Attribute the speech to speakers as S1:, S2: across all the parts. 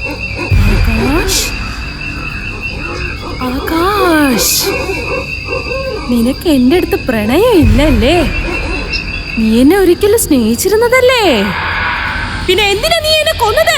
S1: ആകാശ്, ആകാശ്, നിനക്ക് എന്റെ അടുത്ത് പ്രണയം ഇല്ലല്ലേ? നീ എന്നെ ഒരിക്കലും സ്നേഹിച്ചിരുന്നതല്ലേ? പിന്നെ എന്തിനാ നീ എന്നെ കൊന്നത്?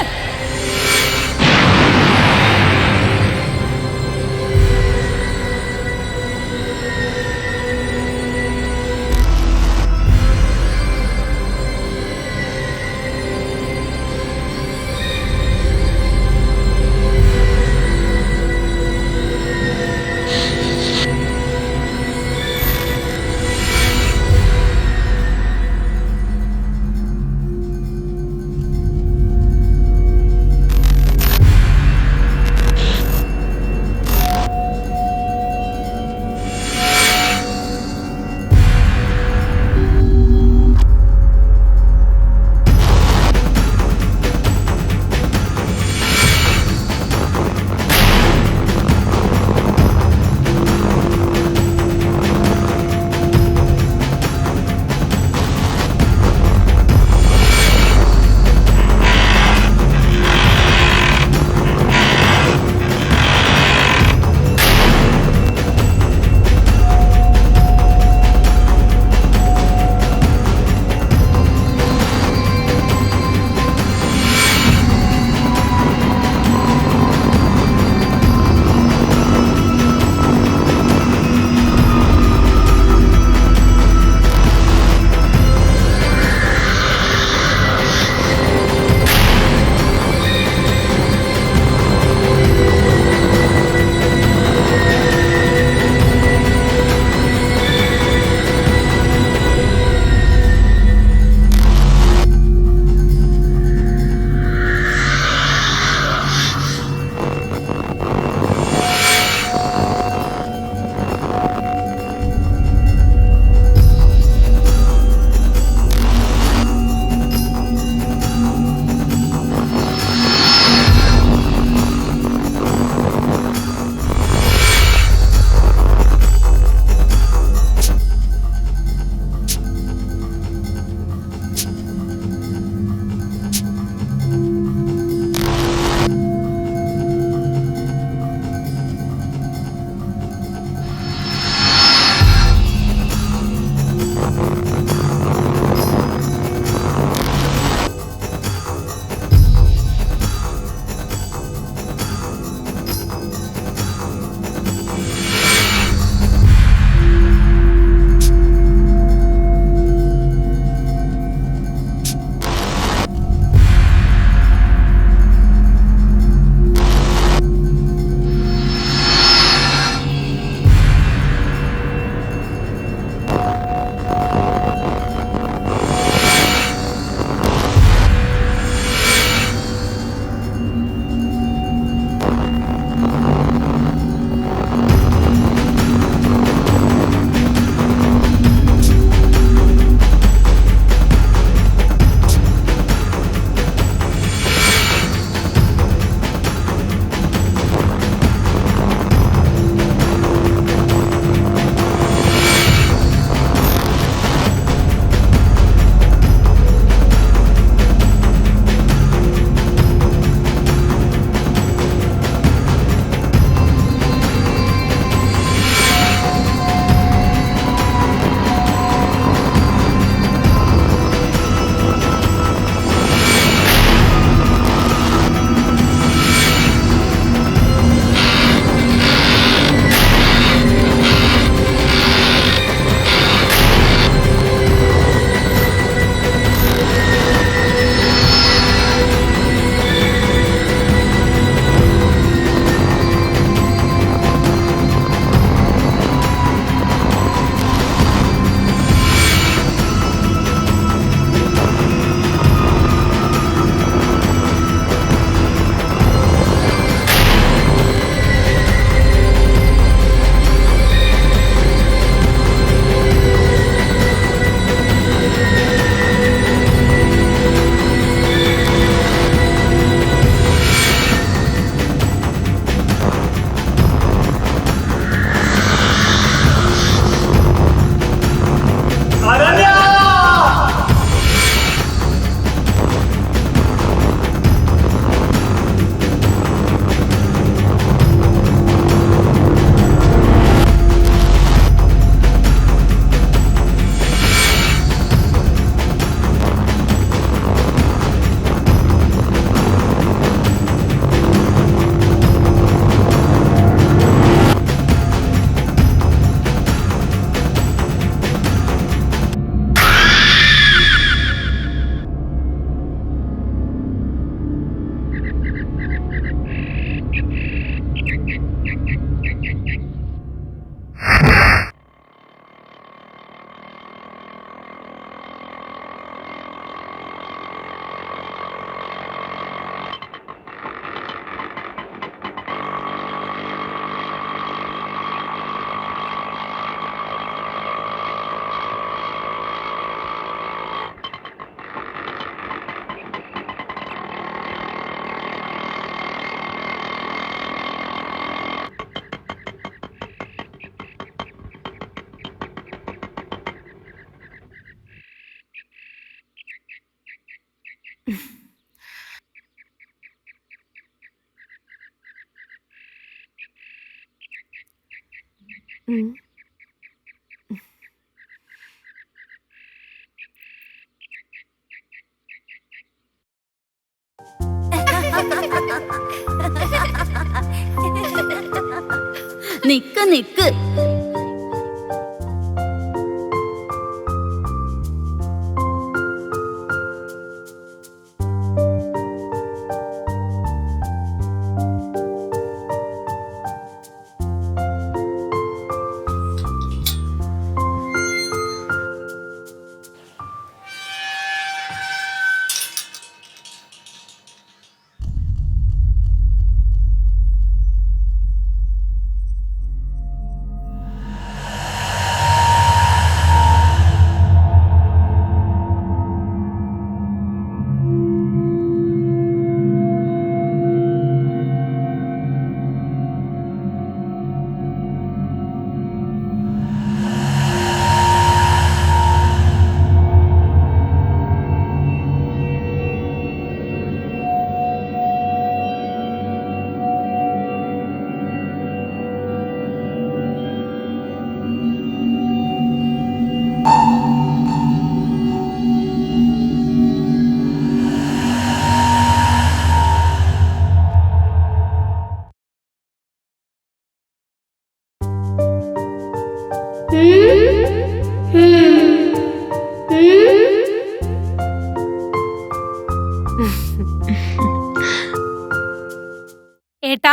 S2: നിക്ക് നിക്ക്.
S1: ഏട്ടാ,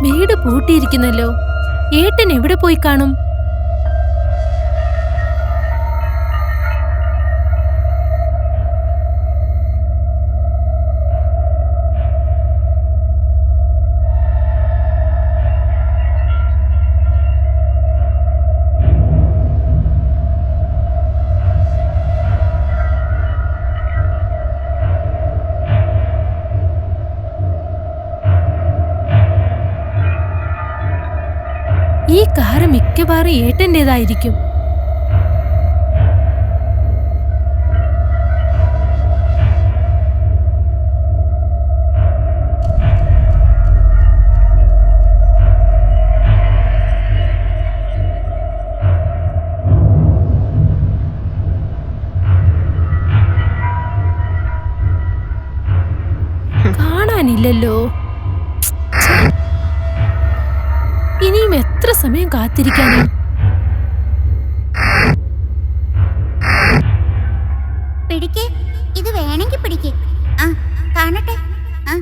S1: വീട് പൂട്ടിയിരിക്കുന്നല്ലോ. ഏട്ടൻ എവിടെ പോയി കാണും? ഈ കാറ് മിക്കവാറും ഏട്ടൻ്റെതായിരിക്കും. കാണാനില്ലല്ലോ. ഇനിയും എത്ര സമയം കാത്തിരിക്കാനാ?
S2: പിടിക്ക്, ഇത് വേണമെങ്കിൽ പിടിക്ക്. ആ, കാണട്ടെ. ആ,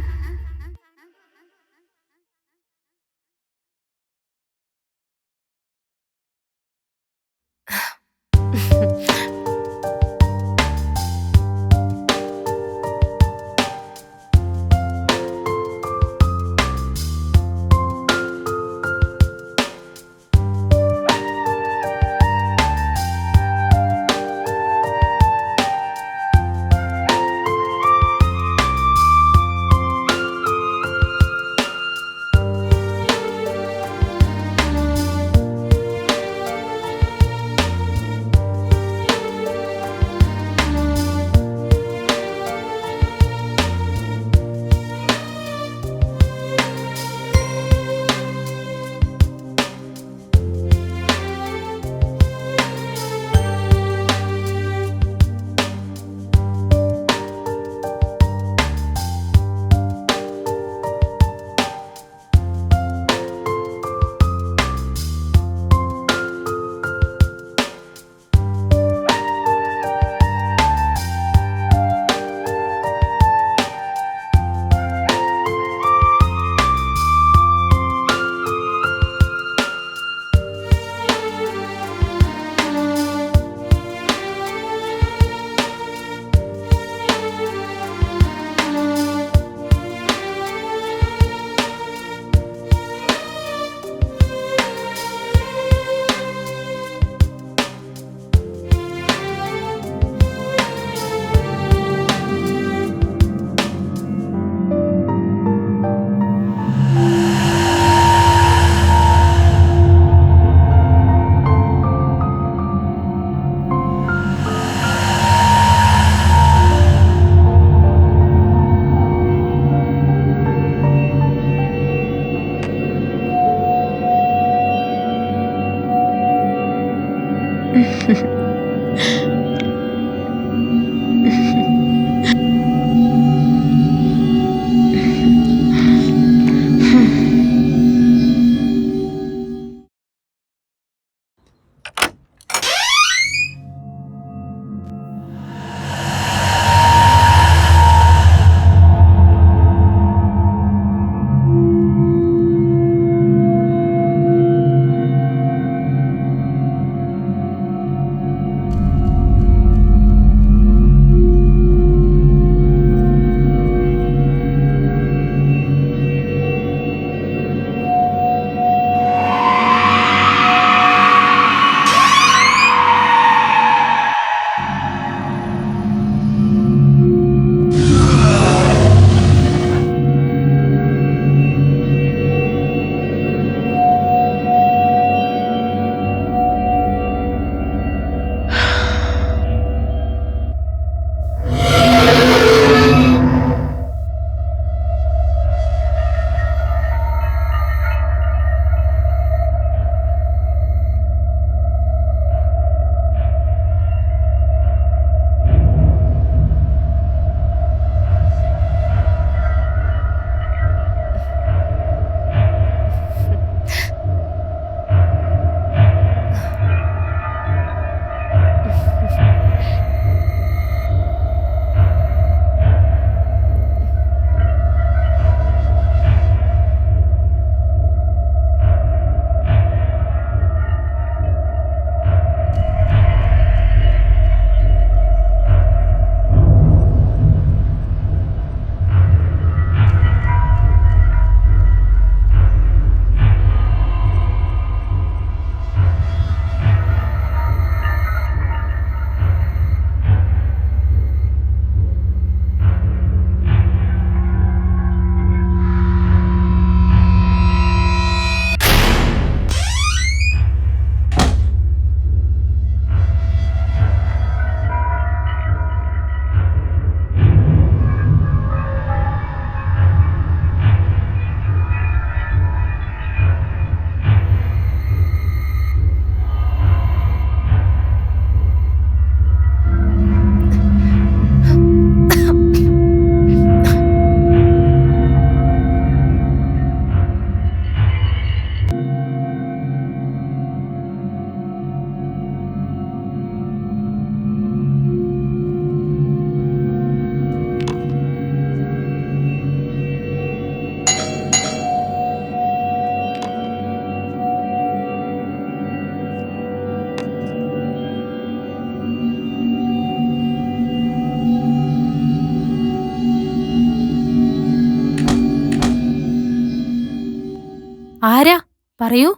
S1: ആരാ? പറയൂ.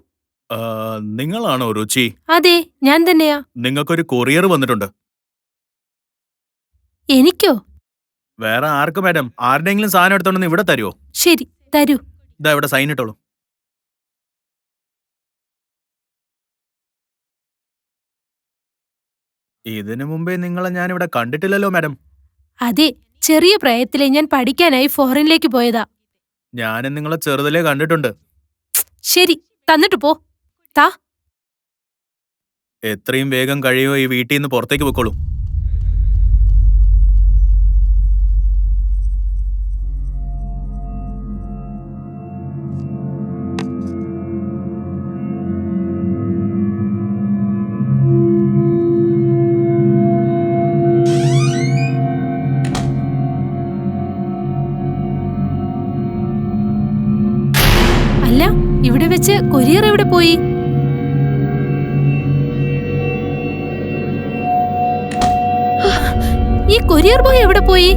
S3: നിങ്ങളാണോ രുചി?
S1: അതെ, ഞാൻ തന്നെയാ.
S3: നിങ്ങൾക്കൊരു കൊറിയർ വന്നിട്ടുണ്ട്.
S1: എനിക്കോ?
S3: വേറെ ആർക്ക് മാഡം? ആരുടെയെങ്കിലും സാധനം എടുത്തോണ്ടെന്ന് ഇവിടെ തരുമോ?
S1: ശരി, തരൂ.
S3: ഇതാ ഇവിടെ സൈൻ ഇട്ടോളൂ. ഇതിനു മുമ്പേ നിങ്ങളെ ഞാൻ ഇവിടെ കണ്ടിട്ടില്ലല്ലോ മാഡം.
S1: അതെ, ചെറിയ പ്രായത്തിലെ ഞാൻ പഠിക്കാനായി ഫോറിനിലേക്ക് പോയതാ.
S3: ഞാനും നിങ്ങളെ ചെറുതിലേ കണ്ടിട്ടുണ്ട്.
S1: ശരി, തന്നിട്ട് പോ. താ.
S3: എത്രയും വേഗം കഴിയുമോ ഈ വീട്ടിൽ നിന്ന് പുറത്തേക്ക് പൊക്കോളൂ.
S1: അല്ല, ഇവിടെ വെച്ച് കൊറിയർ എവിടെ പോയി? ഈ കൊറിയർ ബോയ് എവിടെ പോയി?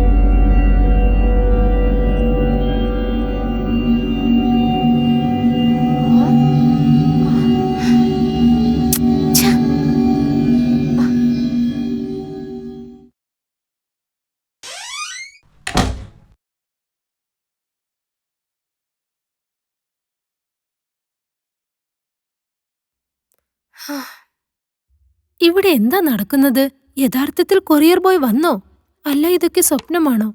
S1: ഇവിടെ എന്താ നടക്കുന്നത്? യഥാർത്ഥത്തിൽ കൊറിയർ ബോയ് വന്നോ? അല്ല, ഇതൊക്കെ സ്വപ്നമാണോ?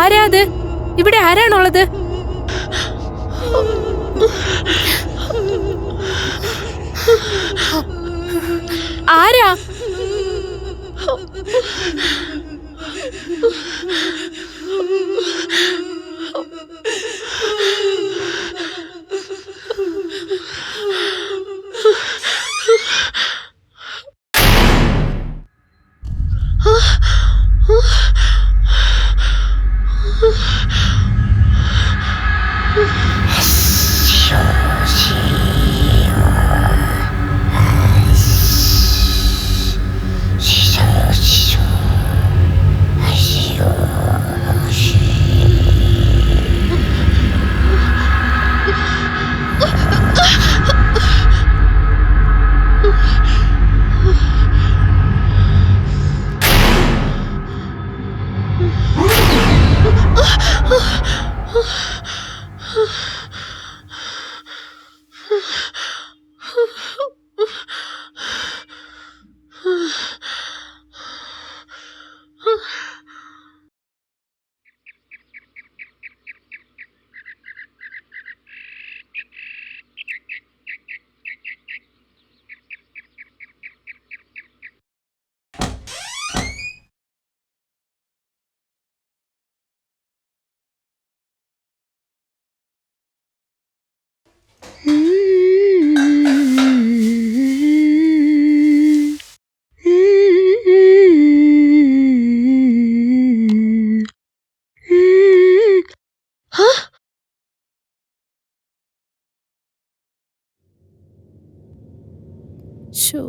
S1: ആരാ അത്? ഇവിടെ ആരാണുള്ളത്? ആരാ? ശോ.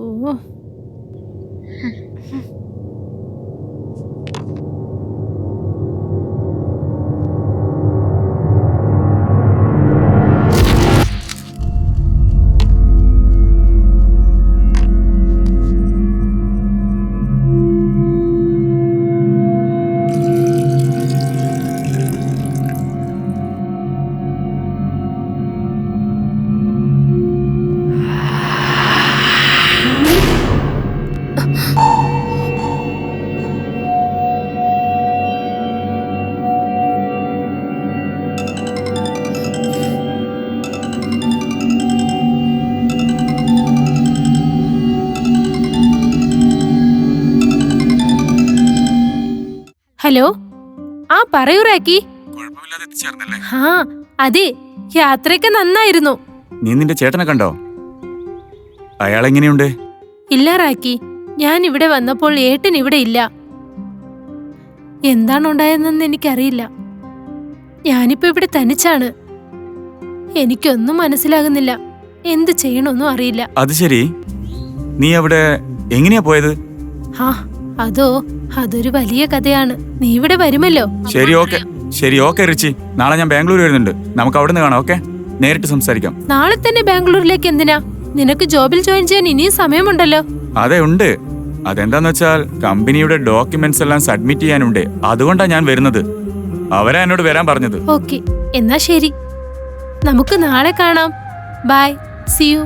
S1: ഹലോ, ആ പറയൂ റാക്കി.
S3: കുഴപ്പമില്ലാതെ എത്തിച്ചേർന്നല്ലേ?
S1: ആ അതെ, യാത്രയൊക്കെ നന്നായിരുന്നു.
S3: നീ നിന്റെ ചേട്ടനെ കണ്ടോ? അയാൾ എങ്ങനെയുണ്ട്?
S1: ഇല്ല റാക്കി, ഞാൻ ഇവിടെ വന്നപ്പോൾ ഏട്ടൻ ഇവിടെ ഇല്ല. എന്താണ് ഉണ്ടായതെന്ന് എനിക്കറിയില്ല. ഞാനിപ്പോ ഇവിടെ തനിച്ചാണ്. എനിക്കൊന്നും മനസ്സിലാകുന്നില്ല. എന്ത് ചെയ്യണമെന്നും അറിയില്ല.
S3: അത് ശരി, നീ അവിടെ എങ്ങനെയാ പോയത്?
S1: ആ അതൊരു വലിയ കഥയാണ്. നീ ഇവിടെ വരുമല്ലോ.
S3: ശരി ഓക്കെ റിച്ചി, നാളെ ഞാൻ ബാംഗ്ലൂർ വരുന്നുണ്ട്. നമുക്ക് അവിടെ നിന്ന് കാണാം. ഓക്കെ, നേരിട്ട് സംസാരിക്കാം.
S1: നാളെ തന്നെ ബാംഗ്ലൂരിലേക്ക് എന്തിനാ? നിനക്ക് ജോബിൽ ജോയിൻ ചെയ്യാൻ ഇനിയും സമയമുണ്ടല്ലോ.
S3: അതെ ഉണ്ട്. അതെന്താന്ന് വെച്ചാൽ കമ്പനിയുടെ ഡോക്യുമെന്റ്സ് എല്ലാം സബ്മിറ്റ് ചെയ്യാനുണ്ട്. അതുകൊണ്ടാ ഞാൻ വരുന്നത്. അവരാ എന്നോട് വരാൻ പറഞ്ഞത്.
S1: ഓക്കെ, എന്നാ ശരി, നമുക്ക് നാളെ കാണാം. Bye, see you.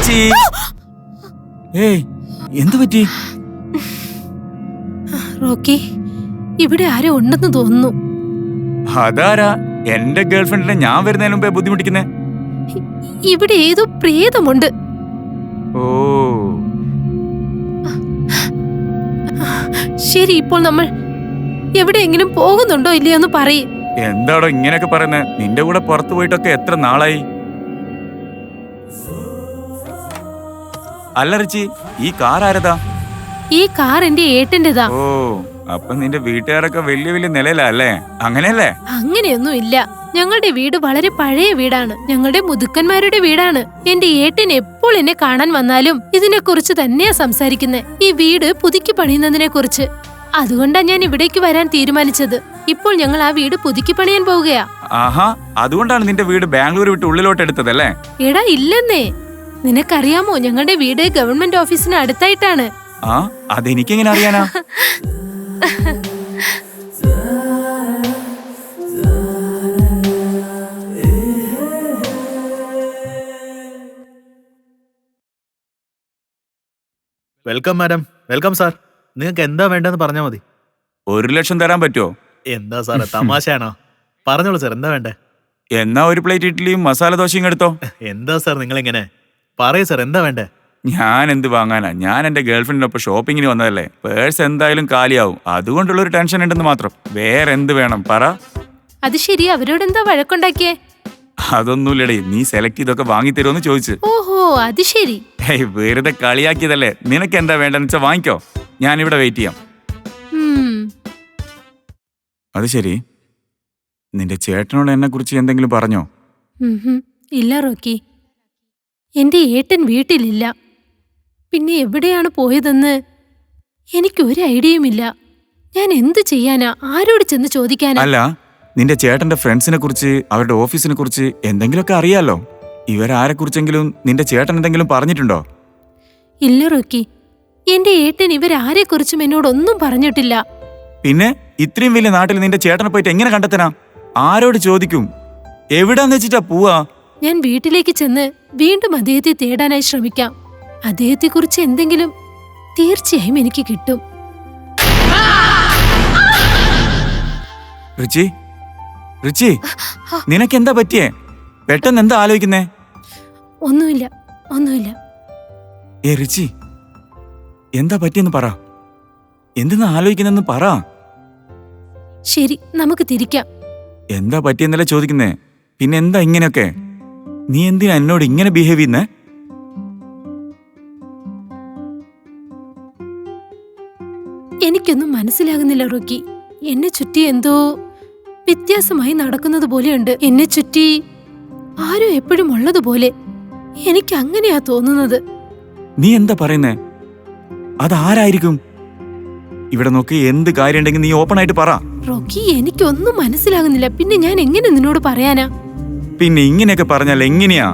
S3: റിച്ചി. ഏയ് എന്തു പറ്റി?
S1: റോക്കി, ഇവിടെ ആരോ ഉണ്ടെന്ന് തോന്നുന്നു.
S3: അതാരാ എന്റെ ഗേൾഫ്രണ്ടിനെ ഞാൻ വരുന്നതിന് മുമ്പേ ബുദ്ധിമുട്ടിക്കുന്നേ?
S1: ഇവിടെ ഏതോ പ്രേതമുണ്ട്.
S3: ഓ
S1: ശരി, ഇപ്പോൾ നമ്മൾ എവിടെയെങ്കിലും പോകുന്നുണ്ടോ ഇല്ലയോ എന്ന് പറയ്.
S3: എന്താടോ ഇങ്ങനെയൊക്കെ പറയുന്നത്? നിന്റെ കൂടെ പുറത്തു പോയിട്ടൊക്കെ എത്ര നാളായി? അല്ല റിച്ചി, ഈ കാർ ആരതാ?
S1: ഈ കാർ എന്റെ ഏട്ടന്റേതാ.
S3: ഓ, അപ്പൊ നിന്റെ വീട്ടുകാരൊക്കെ വലിയ വലിയ നിലയിലാ അല്ലേ? അങ്ങനെയല്ലേ?
S1: അങ്ങനെയൊന്നും ഇല്ല. ഞങ്ങളുടെ വീട് വളരെ പഴയ വീടാണ്. ഞങ്ങളുടെ മുതുക്കന്മാരുടെ വീടാണ്. എന്റെ ഏട്ടൻ എപ്പോൾ എന്നെ കാണാൻ വന്നാലും ഇതിനെക്കുറിച്ച് തന്നെയാ സംസാരിക്കുന്നത്, ഈ വീട് പുതുക്കി പണിയുന്നതിനെ കുറിച്ച്. അതുകൊണ്ടാ ഞാൻ ഇവിടേക്ക് വരാൻ തീരുമാനിച്ചത്. ഇപ്പോൾ ഞങ്ങൾ ആ വീട് പുതുക്കി പണിയാൻ പോവുകയാ.
S3: ആഹാ, അതുകൊണ്ടാണ് നിന്റെ വീട് ബാംഗ്ലൂർ വിട്ട് ഉള്ളിലോട്ട് എടുത്തതല്ലേ?
S1: എടാ ഇല്ലെന്നേ. നിനക്കറിയാമോ, ഞങ്ങളുടെ വീട് ഗവൺമെന്റ് ഓഫീസിന് അടുത്തായിട്ടാണ്.
S3: ആ, അതെനിക്കെങ്ങനെ അറിയാനാ?
S4: Welcome madam. Welcome sir. നിങ്ങൾക്ക് എന്താ വേണ്ടെന്ന് പറഞ്ഞാൽ മതി.
S3: 1 ലക്ഷം തരാൻ പറ്റുമോ?
S4: എന്താ സാറേ, തമാശയാണോ? പറഞ്ഞോളൂ സാർ, എന്താ വേണ്ടേ?
S3: എന്നാ ഒരു പ്ലേറ്റ് ഇഡ്ഡലിയും മസാല ദോശയും എടുത്തോ.
S4: എന്താ സാർ നിങ്ങളിങ്ങനെ? പറയൂ സാർ, എന്താ വേണ്ടേ?
S3: ഞാൻ എന്ത് വാങ്ങാനാ? ഞാൻ എന്റെ ഗേൾഫ്രണ്ടിനൊപ്പം ഷോപ്പിങ്ങിന് വന്നതല്ലേ. പേഴ്സ് എന്തായാലും കാലിയാവും, അതുകൊണ്ടുള്ളൊരു ടെൻഷൻ ഉണ്ടെന്ന് മാത്രം. വേറെ എന്ത് വേണം പറ.
S1: അത് ശരി, അവരോടെന്താ വഴക്കുണ്ടാക്കിയേ?
S3: അതൊന്നുമില്ലടേ, നീ സെലക്ട് ചെയ്തൊക്കെ വാങ്ങിത്തരുമെന്ന് ചോദിച്ചു.
S1: ഓഹോ, അത് ശരി.
S3: ഹേയ്, വെറുതെ കളിയാക്കിയതല്ലേ. നിനക്ക് എന്താ വേണ്ടെന്ന് വെച്ചാൽ വാങ്ങിക്കോ, ഞാനിവിടെ വെയിറ്റ് ചെയ്യാം. അത് ശരി, നിന്റെ ചേട്ടനോട് എന്നെ കുറിച്ച് എന്തെങ്കിലും പറഞ്ഞോ?
S1: ഇല്ല റോക്കി, എന്റെ ഏട്ടൻ വീട്ടിലില്ല. പിന്നെ എവിടെയാണ് പോയതെന്ന് എനിക്കൊരു ഐഡിയയുമില്ല. ഞാൻ എന്ത് ചെയ്യാനാ? ആരോട് ചെന്ന് ചോദിക്കാനാ?
S3: അല്ല, നിന്റെ ചേട്ടന്റെ ഫ്രണ്ട്സിനെ കുറിച്ച്, അവരുടെ ഓഫീസിനെ കുറിച്ച് എന്തെങ്കിലുമൊക്കെ അറിയാലോ. ഇവരാരെ കുറിച്ചെങ്കിലും നിന്റെ ചേട്ടൻ എന്തെങ്കിലും പറഞ്ഞിട്ടുണ്ടോ?
S1: ഇല്ല റോക്കി, എന്റെ ഏട്ടൻ ഇവരാരെക്കുറിച്ചും എന്നോടൊന്നും പറഞ്ഞിട്ടില്ല.
S3: പിന്നെ ഇത്രയും വലിയ നാട്ടിൽ നിന്റെ ചേട്ടനെ പോയിട്ട് എങ്ങനെ കണ്ടെത്തനാ? ആരോട് ചോദിക്കും? എവിടാന്ന് വെച്ചിട്ടാ പോവാ?
S1: ഞാൻ വീട്ടിലേക്ക് ചെന്ന് വീണ്ടും അദ്ദേഹത്തെ തേടാനായി ശ്രമിക്കാം. അദ്ദേഹത്തെക്കുറിച്ച് എന്തെങ്കിലും തീർച്ചയായും എനിക്ക് കിട്ടും.
S3: റിച്ചി, റിച്ചി, നിനക്കെന്താ പറ്റിയേ? പെട്ടെന്ന് എന്താ ആലോചിക്കുന്നേ?
S1: ഒന്നുമില്ല, ഒന്നുമില്ല.
S3: ഏ റിച്ചി, എന്താ പറ്റിയെന്ന് പറ. എന്തെന്ന് ആലോചിക്കുന്നെന്ന് പറ.
S1: ശരി, നമുക്ക് തിരിക്കാം.
S3: എന്താ പറ്റിയെന്നല്ലേ ചോദിക്കുന്നേ? പിന്നെ എന്താ ഇങ്ങനെയൊക്കെ? നീ എന്തിനാ എന്നോട് ഇങ്ങനെ ബിഹേവ് ചെയ്യുന്നേ?
S1: എനിക്കൊന്നും മനസ്സിലാകുന്നില്ല റോക്കി. എന്നെ ചുറ്റി എന്തോ വ്യത്യാസമായി നടക്കുന്നത് പോലെയുണ്ട്. എന്നെ ചുറ്റി ആരോ എപ്പോഴും ഉള്ളതുപോലെ എനിക്ക് അങ്ങനെയാ തോന്നുന്നത്.
S3: നീ എന്താ പറയുന്നേ? അതാരായിരിക്കും? ഇവിടെ നോക്കി, എന്ത് കാര്യം ഉണ്ടെങ്കിൽ നീ ഓപ്പൺ ആയിട്ട് പറ.
S1: റോക്കി, എനിക്കൊന്നും മനസ്സിലാകുന്നില്ല. പിന്നെ ഞാൻ എങ്ങനെ നിന്നോട് പറയാനാ?
S3: പിന്നെ ഇങ്ങനെയൊക്കെ പറഞ്ഞാൽ എങ്ങനെയാ?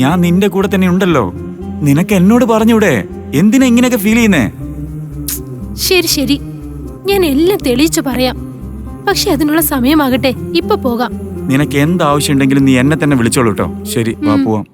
S3: ഞാൻ നിന്റെ കൂടെ തന്നെ ഉണ്ടല്ലോ. നിനക്ക് എന്നോട് പറഞ്ഞൂടെ? എന്തിനാ ഇങ്ങനെയൊക്കെ ഫീൽ ചെയ്യുന്നേ?
S1: ശരി ശരി, ഞാൻ എല്ലാം തെളിയിച്ചു പറയാം. പക്ഷെ അതിനുള്ള സമയമാകട്ടെ. ഇപ്പൊ പോകാം.
S3: നിനക്ക് എന്താവശ്യം ഉണ്ടെങ്കിലും നീ എന്നെ തന്നെ വിളിച്ചോളൂ കേട്ടോ. ശരി, വാ പോവാം.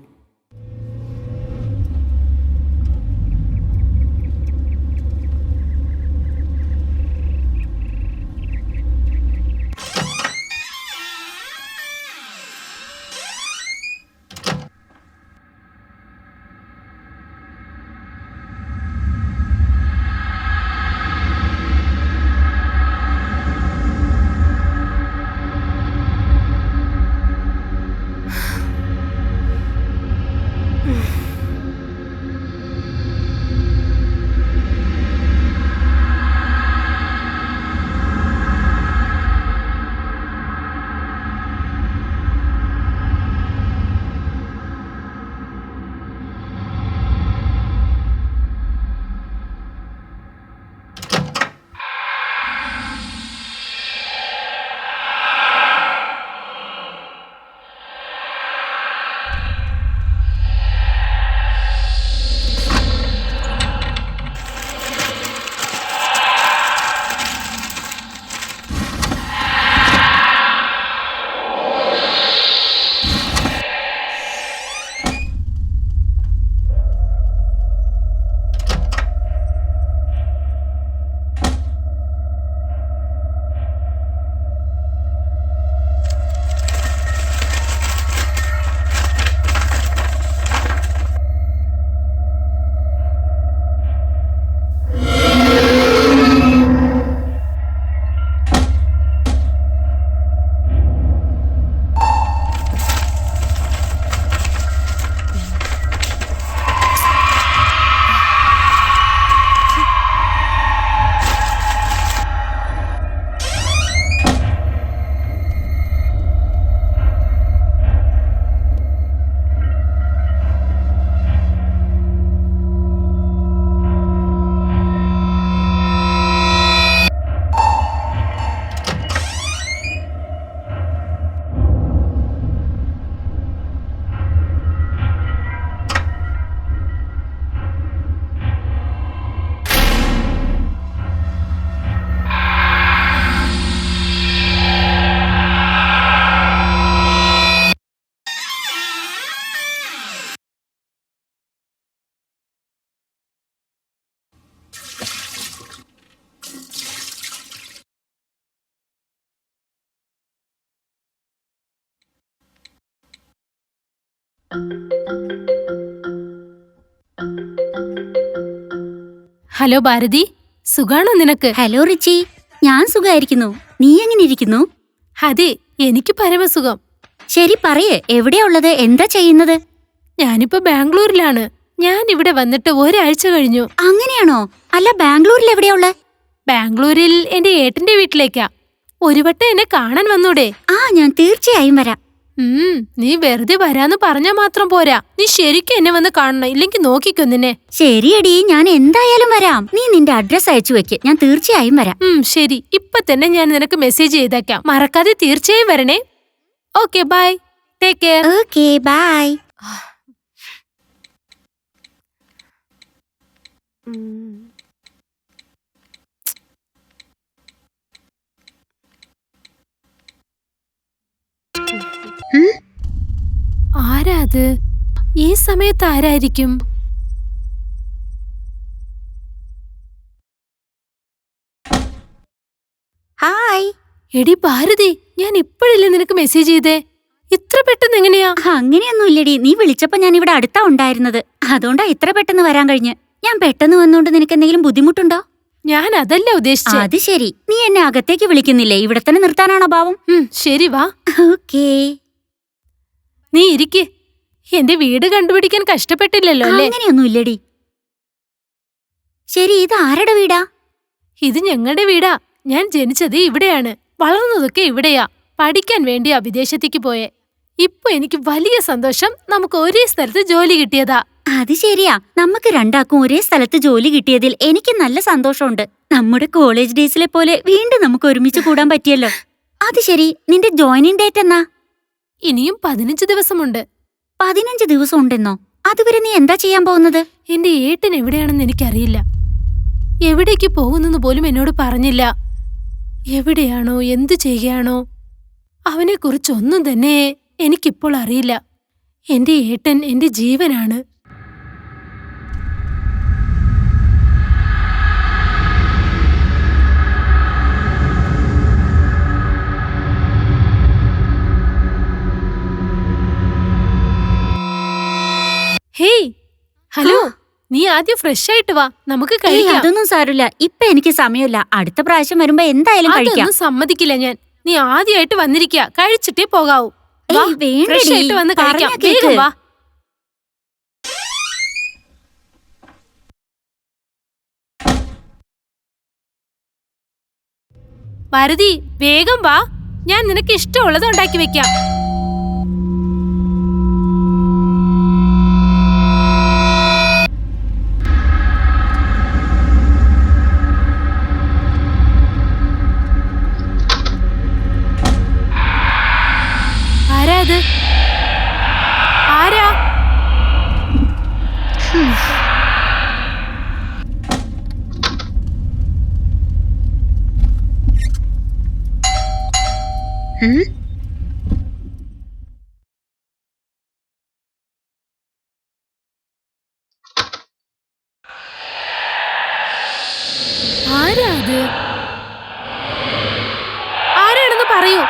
S1: ഹലോ ഭാരതി, സുഖാണോ നിനക്ക്?
S2: ഹലോ റിച്ചി, ഞാൻ സുഖായിരിക്കുന്നു. നീ എങ്ങനെ ഇരിക്കുന്നു?
S1: അതെ, എനിക്ക് പരമസുഖം.
S2: ശരി പറയേ, എവിടെയാ ഉള്ളത്? എന്താ ചെയ്യുന്നത്?
S1: ഞാനിപ്പോ ബാംഗ്ലൂരിലാണ്. ഞാൻ ഇവിടെ വന്നിട്ട് ഒരാഴ്ച കഴിഞ്ഞു.
S2: അങ്ങനെയാണോ? അല്ല, ബാംഗ്ലൂരിൽ എവിടെയാ ഉള്ളത്?
S1: ബാംഗ്ലൂരിൽ എന്റെ ഏട്ടന്റെ വീട്ടിലേക്കാ. ഒരു വട്ടം എന്നെ കാണാൻ വന്നൂടെ?
S2: ഞാൻ തീർച്ചയായും വരാം.
S1: നീ വെറുതെ വരാന്ന് പറഞ്ഞാ മാത്രം പോരാ, നീ ശരിക്കും എന്നെ വന്ന് കാണണം, ഇല്ലെങ്കിൽ നോക്കിക്കോ നിന്നെ.
S2: ശരിയടി, ഞാൻ എന്തായാലും വരാം. നീ നിന്റെ അഡ്രസ് അയച്ചു വെക്ക്, ഞാൻ തീർച്ചയായും വരാം.
S1: ശരി, ഇപ്പൊ തന്നെ ഞാൻ നിനക്ക് മെസ്സേജ് ചെയ്തേക്കാം. മറക്കാതെ തീർച്ചയായും വരണേ. Okay, bye, take care.
S2: Okay, bye.
S1: ആരാ അത്? ഈ സമയത്ത് ആരായിരിക്കും?
S2: ഹായ്.
S1: എടി ഭാരതി, ഞാൻ ഇപ്പോഴല്ലേ നിനക്ക് മെസ്സേജ് ചെയ്തേ? ഇത്ര പെട്ടെന്ന് എങ്ങനെയാ?
S2: അങ്ങനെയൊന്നും ഇല്ലടി, നീ വിളിച്ചപ്പോ ഞാൻ ഇവിടെ അടുത്താ ഉണ്ടായിരുന്നത്. അതുകൊണ്ടാ ഇത്ര പെട്ടെന്ന് വരാൻ കഴിഞ്ഞ്. ഞാൻ പെട്ടെന്ന് വന്നോണ്ട് നിനക്ക് എന്തെങ്കിലും ബുദ്ധിമുട്ടുണ്ടോ?
S1: ഞാൻ അതല്ല ഉദ്ദേശിച്ചത്.
S2: അത് ശരി, നീ എന്നെ അകത്തേക്ക് വിളിക്കുന്നില്ലേ? ഇവിടെ തന്നെ നിർത്താനാണോ ഭാവം?
S1: ശരി, വാ.
S2: ഓക്കേ,
S1: നീ ഇരിക്ക്. എന്റെ വീട് കണ്ടുപിടിക്കാൻ കഷ്ടപ്പെട്ടില്ലല്ലോ അല്ലേ?
S2: അങ്ങനെയൊന്നും ഇല്ലടി. ശരി, ഇത് ആരുടെ വീടാ?
S1: ഇത് ഞങ്ങളുടെ വീടാ. ഞാൻ ജനിച്ചത് ഇവിടെയാണ്, വളർന്നതൊക്കെ ഇവിടെയാ. പഠിക്കാൻ വേണ്ടിയാ വിദേശത്തേക്ക് പോയെ. ഇപ്പൊ എനിക്ക് വലിയ സന്തോഷം, നമുക്ക് ഒരേ സ്ഥലത്ത് ജോലി കിട്ടിയതാ.
S2: അത് ശരിയാ, നമുക്ക് രണ്ടാക്കും ഒരേ സ്ഥലത്ത് ജോലി കിട്ടിയതിൽ എനിക്ക് നല്ല സന്തോഷമുണ്ട്. നമ്മുടെ കോളേജ് ഡേയ്സിലെ പോലെ വീണ്ടും നമുക്ക് ഒരുമിച്ച് കൂടാൻ പറ്റിയല്ലോ. അത് ശരി, നിന്റെ ജോയിനിങ് ഡേറ്റ് എന്നാ?
S1: ഇനിയും 15 ദിവസമുണ്ട്.
S2: 15 ദിവസം ഉണ്ടെന്നോ? അതുവരെ നീ എന്താ ചെയ്യാൻ പോകുന്നത്?
S1: എന്റെ ഏട്ടൻ എവിടെയാണെന്ന് എനിക്കറിയില്ല. എവിടേക്ക് പോകുന്നെന്ന് പോലും എന്നോട് പറഞ്ഞില്ല. എവിടെയാണോ, എന്തു ചെയ്യുകയാണോ, അവനെക്കുറിച്ചൊന്നും തന്നെ എനിക്കിപ്പോൾ അറിയില്ല. എന്റെ ഏട്ടൻ എന്റെ ജീവനാണ്. ഹേയ്, ഹലോ, നീ ആദ്യം ഫ്രഷ് ആയിട്ട് വാ, നമുക്ക് കഴിക്കാം.
S2: അതൊന്നും സാരമില്ല, ഇപ്പൊ എനിക്ക് സമയമില്ല. അടുത്ത പ്രാവശ്യം വരുമ്പോ എന്തായാലും കഴിക്കാം.
S1: അതൊന്നും സമ്മതിക്കില്ല ഞാൻ. നീ ആദ്യമായിട്ട് വന്നിരിക്കുക, കഴിച്ചിട്ടേ പോകാവൂ. വാ, ഫ്രഷ് ആയിട്ട് വന്ന് കഴിക്കാം. വേഗം വാ. ഭാരതി, വേഗം വാ. ഞാൻ നിനക്ക് ഇഷ്ടമുള്ളത് ഉണ്ടാക്കി വെക്കാം. ആരാ അത്? ആരാ? ആരാ അത്? ആരാണെന്ന് പറയൂ.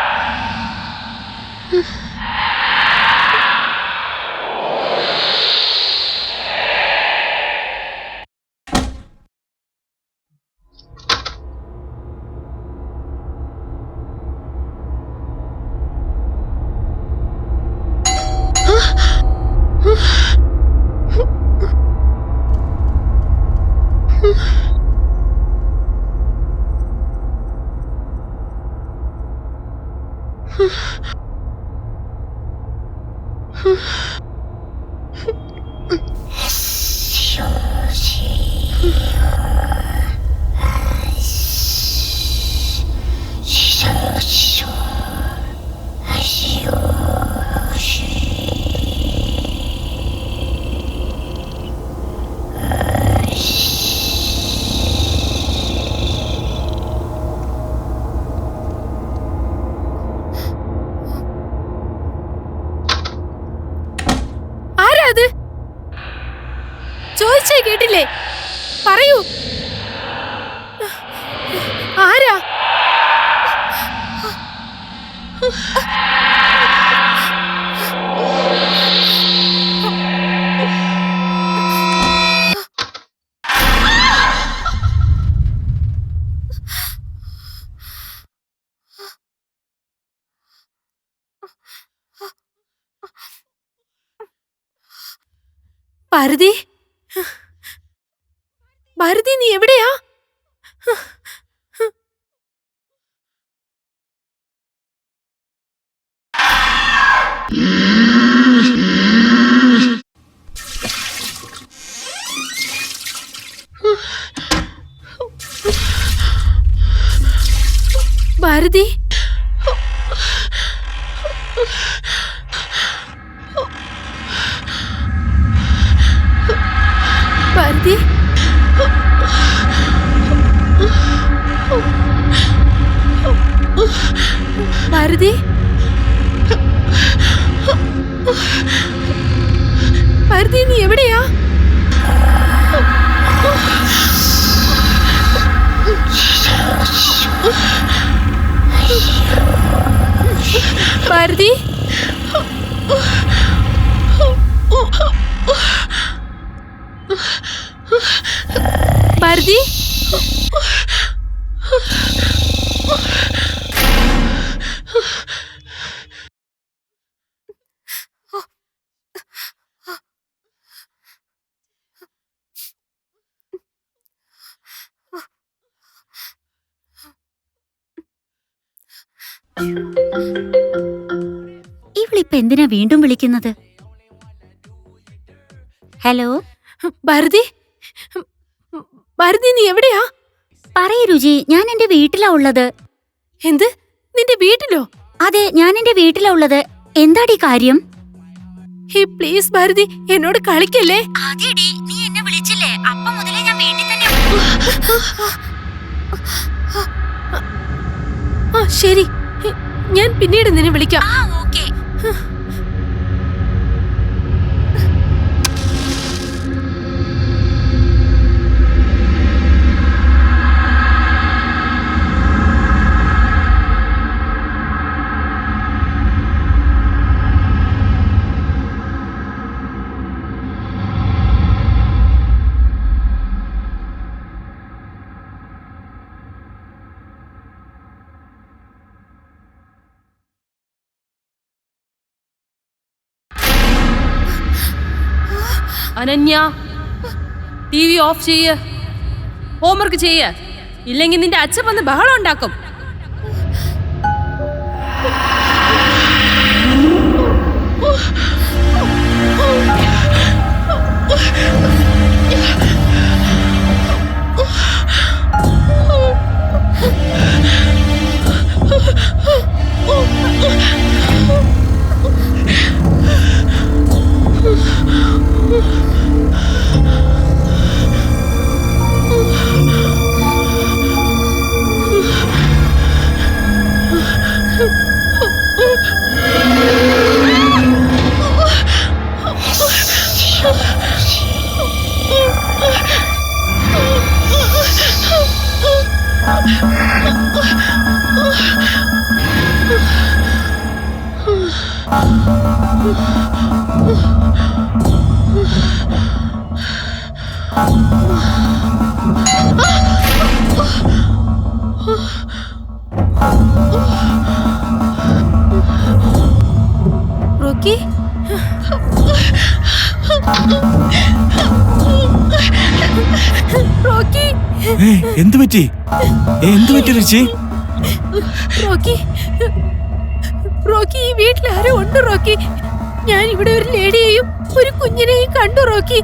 S1: ചോദിച്ചേ കേട്ടില്ലേ? പറയൂ, ആരാ? ഭാരതി, ഭാരതി, നീ എവിടെയാ? ഭാരതി, ഭാരതി, ഭാരതി, ഭാരതി, നീ എവിടെയാ? ഭാരതി, ഭാരതി,
S2: ഇവളിപ്പ എന്തിനാ വീണ്ടും വിളിക്കുന്നത്? ഹലോ
S1: ഭാരതി, ഭാരതി, നീ എവിടെയാ?
S2: പറയൂ രുചി, ഞാൻ എന്റെ വീട്ടിലാ ഉള്ളത്.
S1: എന്ത്? നിന്റെ വീട്ടിലോ?
S2: അതെ, ഞാൻ എന്റെ വീട്ടിലാ ഉള്ളത്. എന്താടി കാര്യം?
S1: ഹേ, പ്ലീസ് ഭാരതി, എന്നോട് കളിക്കല്ലേ.
S2: നീ എന്നെ വിളിച്ചില്ലേ? അപ്പം മുതലേ ഞാൻ വീട്ടിൽ തന്നെ.
S1: ആ ശരി, ഞാൻ പിന്നീട് നിന്നെ വിളിക്കാം.
S2: ഓക്കേ.
S5: അനന്യ, TV ഓഫ് ചെയ്യ്. ഹോംവർക്ക് ചെയ്യ്. ഇല്ലെങ്കിൽ നിന്റെ അച്ഛൻ വന്ന് ബഹളം ഉണ്ടാക്കും.
S1: റോക്കി, റോക്കി,
S3: എന്തു പറ്റി? എന്തു പറ്റി രുചി?
S1: റോക്കി, റോക്കി, ഈ വീട്ടിൽ ആരോ ഉണ്ട് റോക്കി. ഞാൻ ഇവിടെ ഒരു ലേഡിയെയും ഒരു കുഞ്ഞിനെയും കണ്ടു റോക്കി.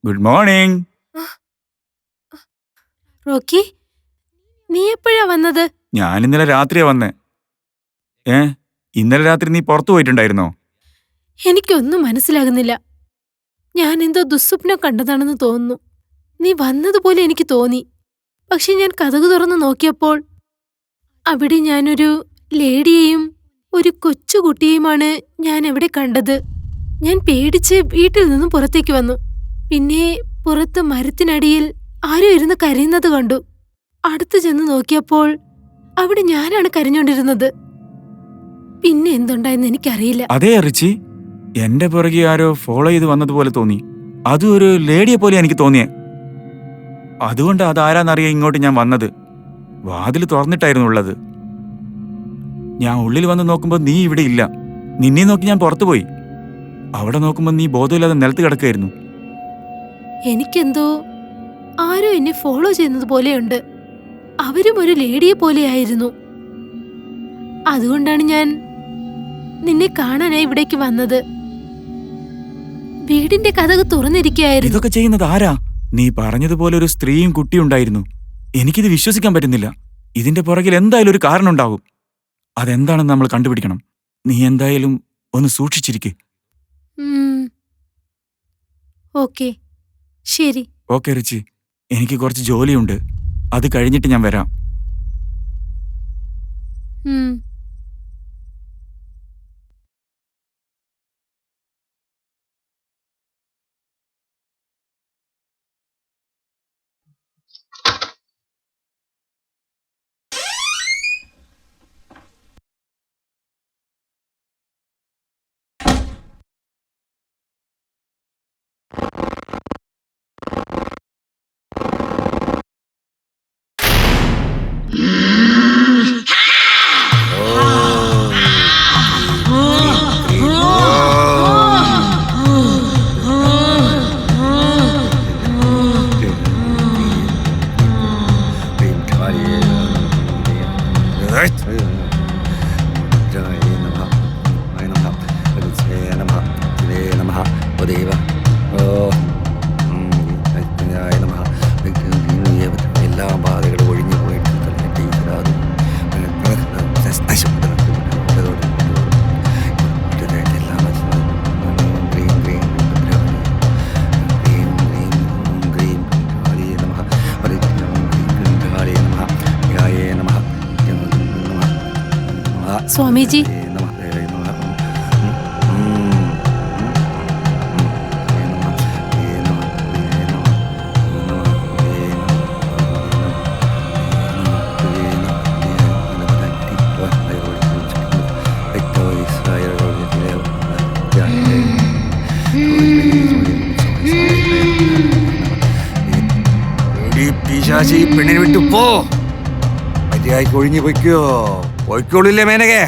S3: Good morning.
S1: റോക്കി, നീ എപ്പോഴാ വന്നത്?
S3: ഞാൻ ഇന്നലെ രാത്രിയാ വന്നേ. ഇന്നലെ രാത്രി നീ പുറത്തു പോയിട്ടുണ്ടായിരുന്നോ?
S1: എനിക്കൊന്നും മനസ്സിലാകുന്നില്ല. ഞാൻ എന്തോ ദുസ്വപ്നം കണ്ടതാണെന്ന് തോന്നുന്നു. നീ വന്നതുപോലെ എനിക്ക് തോന്നി. പക്ഷെ ഞാൻ കതക് തുറന്നു നോക്കിയപ്പോൾ അവിടെ ഞാനൊരു ലേഡിയെയും ഒരു കൊച്ചുകുട്ടിയെയുമാണ് ഞാൻ അവിടെ കണ്ടത്. ഞാൻ പേടിച്ച് വീട്ടിൽ നിന്നും പുറത്തേക്ക് വന്നു. പിന്നെ പുറത്ത് മരത്തിനടിയിൽ ആരോ ഇരുന്ന് കരയുന്നത് കണ്ടു. അടുത്ത് ചെന്ന് നോക്കിയപ്പോൾ അവിടെ ഞാനാണ് കരഞ്ഞോണ്ടിരുന്നത്. പിന്നെ എന്തുണ്ടായെന്ന് എനിക്കറിയില്ല.
S3: അതേ റിച്ചി, എന്റെ പുറകെ ആരോ ഫോളോ ചെയ്ത് വന്നതുപോലെ തോന്നി. അതും ഒരു ലേഡിയെ പോലെ എനിക്ക് തോന്നിയേ. അതുകൊണ്ട് അതാരാന്നറിയാൻ ഇങ്ങോട്ട് ഞാൻ വന്നത്. വാതിൽ തുറന്നിട്ടായിരുന്നു ഉള്ളത്. ഞാൻ ഉള്ളിൽ വന്ന് നോക്കുമ്പോൾ നീ ഇവിടെ ഇല്ല. നിന്നെ നോക്കി ഞാൻ പുറത്തുപോയി. അവിടെ നോക്കുമ്പോൾ നീ ബോധമില്ലാതെ നിലത്ത് കിടക്കായിരുന്നു.
S1: എനിക്കെന്തോ ആരോ എന്നെ ഫോളോ ചെയ്യുന്നത് പോലെയുണ്ട്. അവരും ഒരു ലേഡിയെ പോലെയായിരുന്നു. അതുകൊണ്ടാണ് ഞാൻ നിന്നെ കാണാനായി ഇവിടേക്ക് വന്നത്. വീടിന്റെ കതക് തുറന്നിരിക്കുകയായിരുന്നു.
S3: ഇതൊക്കെ ചെയ്യുന്നത് ആരാ? നീ പറഞ്ഞതുപോലെ ഒരു സ്ത്രീയും കുട്ടിയും ഉണ്ടായിരുന്നു. എനിക്കിത് വിശ്വസിക്കാൻ പറ്റുന്നില്ല. ഇതിന്റെ പുറകിൽ എന്തായാലും ഒരു കാരണം ഉണ്ടാകും. അതെന്താണെന്ന് നമ്മൾ കണ്ടുപിടിക്കണം. നീ എന്തായാലും ഒന്ന് സൂക്ഷിച്ചിരിക്കെ.
S1: ഓക്കെ, ശരി.
S3: ഓക്കെ റിച്ചി, എനിക്ക് കുറച്ച് ജോലിയുണ്ട്. അത് കഴിഞ്ഞിട്ട് ഞാൻ വരാം.
S6: എല്ലാ ബാധകളും ഒഴിഞ്ഞു പോയിട്ട്
S1: സ്വാമിജി,
S6: പിശാചി പെണ്ണിനെ വിട്ടു പോ. മര്യാദയ്ക്ക് ഒഴിഞ്ഞു പൊയ്ക്കോ. പൊയ്ക്കോളില്ലേ മേനകെ?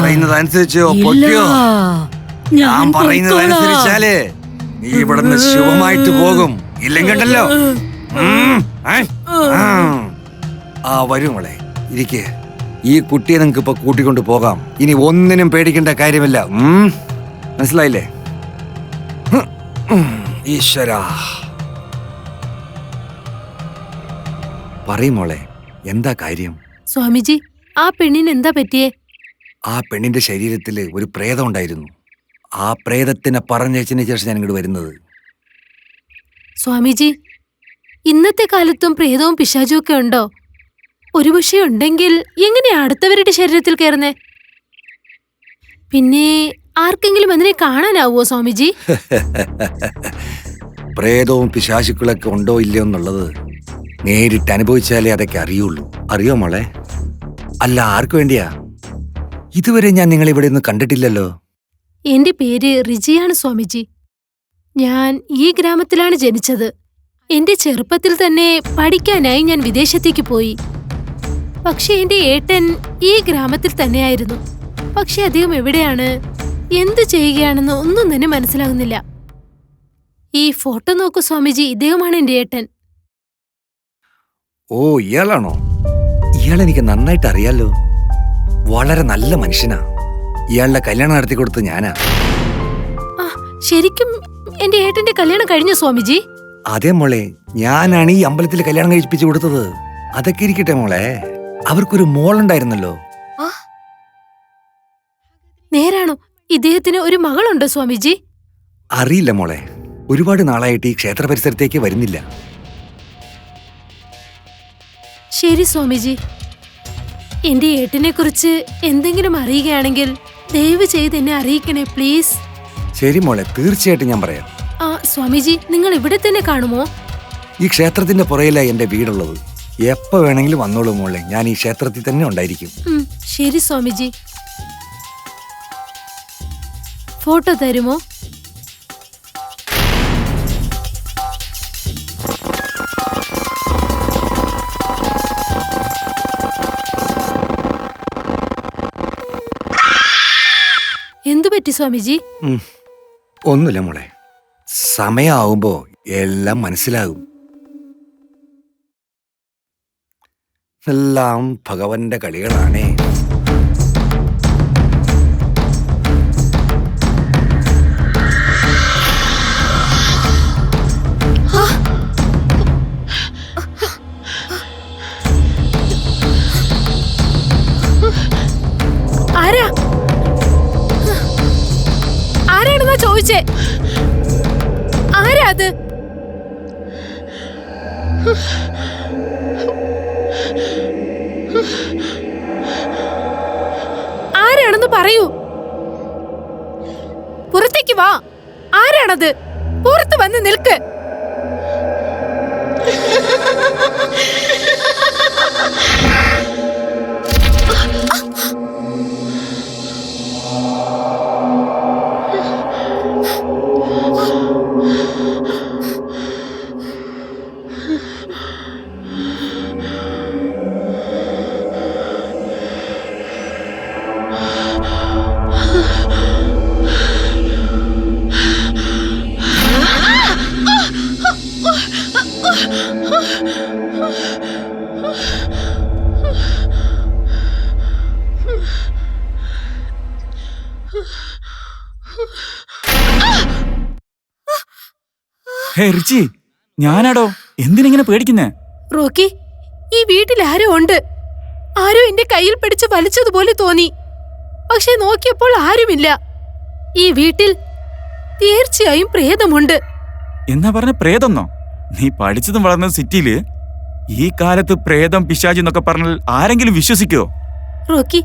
S6: പറയുന്നതനുസരിച്ചോ പൊയ്ക്കോ. ഞാൻ പറയുന്നതനുസരിച്ചാല് നീ ഇവിടുന്ന് ശുഭമായിട്ട് പോകും. ഇല്ലെങ്കിൽ ഉണ്ടല്ലോ. വരും മോളെ, ഇരിക്കേ. ഈ കുട്ടിയെ നിങ്ങൾക്ക് ഇപ്പൊ കൂട്ടിക്കൊണ്ട് പോകാം. ഇനി ഒന്നിനും പേടിക്കേണ്ട കാര്യമില്ല. മനസ്സിലായില്ലേ? ഈശ്വരാ, പറയും മോളെ, എന്താ കാര്യം?
S1: സ്വാമിജി, ആ പെണ്ണിന് എന്താ പറ്റിയേ?
S6: ആ പെണ്ണിന്റെ ശരീരത്തില് ഒരു പ്രേതം ഉണ്ടായിരുന്നു. ആ പ്രേതത്തിനെ പറഞ്ഞയച്ചതിന് ശേഷം ഞാൻ ഇങ്ങോട്ട് വരുന്നത്.
S1: സ്വാമിജി, ഇന്നത്തെ കാലത്തും പ്രേതവും പിശാചും ഒക്കെ ഉണ്ടോ? ഒരു പക്ഷേ ഉണ്ടെങ്കിൽ എങ്ങനെയാ അടുത്തവരുടെ ശരീരത്തിൽ കയറുന്നേ? പിന്നെ ആർക്കെങ്കിലും അതിനെ കാണാനാവോ സ്വാമിജി?
S6: പ്രേതവും പിശാചുക്കളൊക്കെ ഉണ്ടോ ഇല്ലയോ എന്നുള്ളത് നേരിട്ട് അനുഭവിച്ചാലേ അതൊക്കെ അറിയുള്ളൂ. അറിയോ മോളെ? അല്ല, ആർക്കു വേണ്ടിയാ? ഇതുവരെ ഞാൻ നിങ്ങളെ ഇവിടെ ഒന്നും കണ്ടിട്ടില്ലല്ലോ.
S1: എന്റെ പേര് റിജിയാണ് സ്വാമിജി. ഞാൻ ഈ ഗ്രാമത്തിലാണ് ജനിച്ചത്. എന്റെ ചെറുപ്പത്തിൽ തന്നെ പഠിക്കാനായി ഞാൻ വിദേശത്തേക്ക് പോയി. പക്ഷെ എന്റെ ഏട്ടൻ ഈ ഗ്രാമത്തിൽ തന്നെയായിരുന്നു. പക്ഷെ അദ്ദേഹം എവിടെയാണ്, എന്തു ചെയ്യുകയാണെന്ന് ഒന്നും തന്നെ മനസ്സിലാകുന്നില്ല. ഈ ഫോട്ടോ നോക്കൂ സ്വാമിജി, ഇദ്ദേഹമാണ് എന്റെ ഏട്ടൻ.
S6: ഓ, ഇയാളാണോ? ഇയാളെനിക്ക് നന്നായിട്ട് അറിയാലോ. വളരെ നല്ല മനുഷ്യനാ. ഇയാളുടെ കല്യാണം നടത്തി കൊടുത്ത് ഞാനാ.
S1: ശരിക്കും എന്റെ ഏട്ടന്റെ കല്യാണം കഴിഞ്ഞു സ്വാമിജി.
S6: അതേ മോളെ, ഞാനാണ് ഈ അമ്പലത്തിൽ കല്യാണം കഴിപ്പിച്ചു കൊടുത്തത്. അതൊക്കെ ഇരിക്കട്ടെ മോളെ, അവർക്കൊരു മോളുണ്ടായിരുന്നല്ലോ.
S1: നേരാണോ? ഇദ്ദേഹത്തിന് ഒരു മകളുണ്ടോ സ്വാമിജി?
S6: അറിയില്ല മോളെ, ഒരുപാട് നാളായിട്ട് ഈ ക്ഷേത്ര പരിസരത്തേക്ക് വരുന്നില്ല.
S1: ശരി സ്വാമിജി, എന്റെ ഏട്ടനെ കുറിച്ച് എന്തെങ്കിലും അറിയുകയാണെങ്കിൽ ദയവ് ചെയ്ത് എന്നെ അറിയിക്കണേ പ്ലീസ്.
S6: ശരി മോളെ, തീർച്ചയായിട്ടും ഞാൻ പറയാം.
S1: സ്വാമിജി, നിങ്ങൾ ഇവിടെ തന്നെ കാണുമോ?
S6: ഈ ക്ഷേത്രത്തിന്റെ പുറയിലാണ് എന്റെ വീടുള്ളത്. എപ്പോ വേണമെങ്കിലും വന്നോളൂ മോളെ, ഞാൻ ഈ ക്ഷേത്രത്തിൽ തന്നെ ഉണ്ടായിരിക്കും.
S1: ശരി സ്വാമിജി. ഫോട്ടോ തരുമോ? എന്തു പറ്റി സ്വാമിജി?
S6: ഒന്നുമില്ല മോളെ, സമയമാവുമ്പോ എല്ലാം മനസ്സിലാകും. എല്ലാം ഭഗവാന്റെ കളികളാണേ.
S1: ആരാണെന്നാ ചോദിച്ചേ? ആരാ അത്? ആരാണെന്ന് പറയൂ. പുറത്തേക്ക് വാ. ആരാണത്? പുറത്ത് വന്ന് നിൽക്ക്.
S3: ഹേ റിച്ചി, ഞാനാടോ. എന്തിനിങ്ങനെ പേടിക്കുന്നേ?
S1: റോക്കി, ഈ വീട്ടിൽ ആരോ ഉണ്ട്. ആരോ എന്റെ കയ്യിൽ പിടിച്ച് വലിച്ചതുപോലെ തോന്നി. പക്ഷെ നോക്കിയപ്പോൾ ആരുമില്ല. ഈ വീട്ടിൽ തീർച്ചയായും പ്രേതമുണ്ട്.
S3: എന്നാ പറഞ്ഞ പ്രേതമെന്നോ? നീ പഠിച്ചതും വളർന്ന സിറ്റിയില് ഈ കാലത്ത് പ്രേതം പിശാചി എന്നൊക്കെ പറഞ്ഞാൽ ആരെങ്കിലും വിശ്വസിക്കോ?
S1: റോക്കി,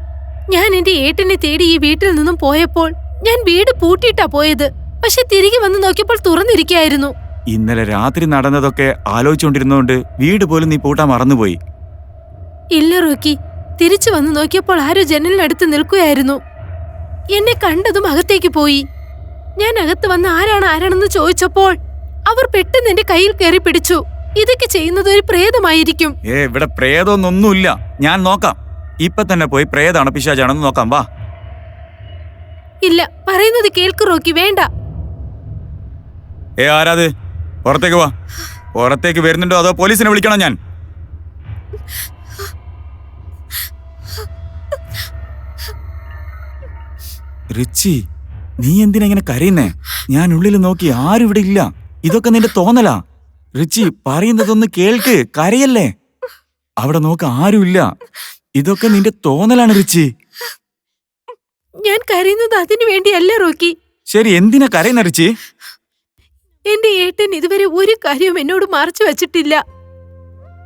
S1: ഞാൻ എന്റെ ഏട്ടനെ തേടി ഈ വീട്ടിൽ നിന്നും പോയപ്പോൾ ഞാൻ വീട് പൂട്ടിയിട്ടാ പോയത്. പക്ഷെ തിരികെ വന്ന് നോക്കിയപ്പോൾ തുറന്നിരിക്കുകയായിരുന്നു.
S3: ഇന്നലെ രാത്രി നടന്നതൊക്കെ ആലോചിച്ചുകൊണ്ടിരുന്നോണ്ട് വീട് പോലും നീ പൂട്ടാൻ മറന്നുപോയി.
S1: ഇല്ല റോക്കി, തിരിച്ചു വന്ന് നോക്കിയപ്പോൾ ആരോ ജനലിനടുത്ത് നിൽക്കുകയായിരുന്നു. എന്നെ കണ്ടതും അകത്തേക്ക് പോയി. ഞാൻ അകത്ത് വന്ന് ആരാണെന്ന് ചോദിച്ചപ്പോൾ അവർ പെട്ടെന്ന് എന്റെ കയ്യിൽ കയറി പിടിച്ചു. ഇതൊക്കെ ചെയ്യുന്നത് ഒരു പ്രേതമായിരിക്കും.
S3: ഇവിടെ പ്രേതമൊന്നൊന്നുമില്ല. ഞാൻ നോക്കാം. ഇപ്പൊ തന്നെ പോയി പ്രേതാണോ പിശാചാണെന്ന് നോക്കാം. വാ.
S1: ഇല്ല, പറയുന്നത് കേൾക്ക് റോക്കി, വേണ്ട.
S3: ആരാത്? പുറത്തേക്ക് വാ. പുറത്തേക്ക് വരുന്നുണ്ടോ അതോ പോലീസിനെ വിളിക്കണോ ഞാൻ? റിച്ചി, നീ എന്തിനാ ഇങ്ങനെ കരയുന്നേ? ഞാൻ ഉള്ളിൽ നോക്കി, ആരും ഇവിടെ ഇല്ല. ഇതൊക്കെ നിന്റെ തോന്നലാ. റിച്ചി, പറയുന്നതൊന്ന് കേൾക്ക്. കരയല്ലേ. അവിടെ നോക്ക്, ആരുമില്ല. ഇതൊക്കെ നിന്റെ തോന്നലാണ് റിച്ചി.
S1: ഞാൻ കരയുന്നത് അതിനു വേണ്ടിയല്ല റോക്കി.
S3: ശരി, എന്തിനാ കരയുന്ന റിച്ചി?
S1: എന്റെ ഏട്ടൻ ഇതുവരെ ഒരു കാര്യവും എന്നോട് മറച്ചു വച്ചിട്ടില്ല.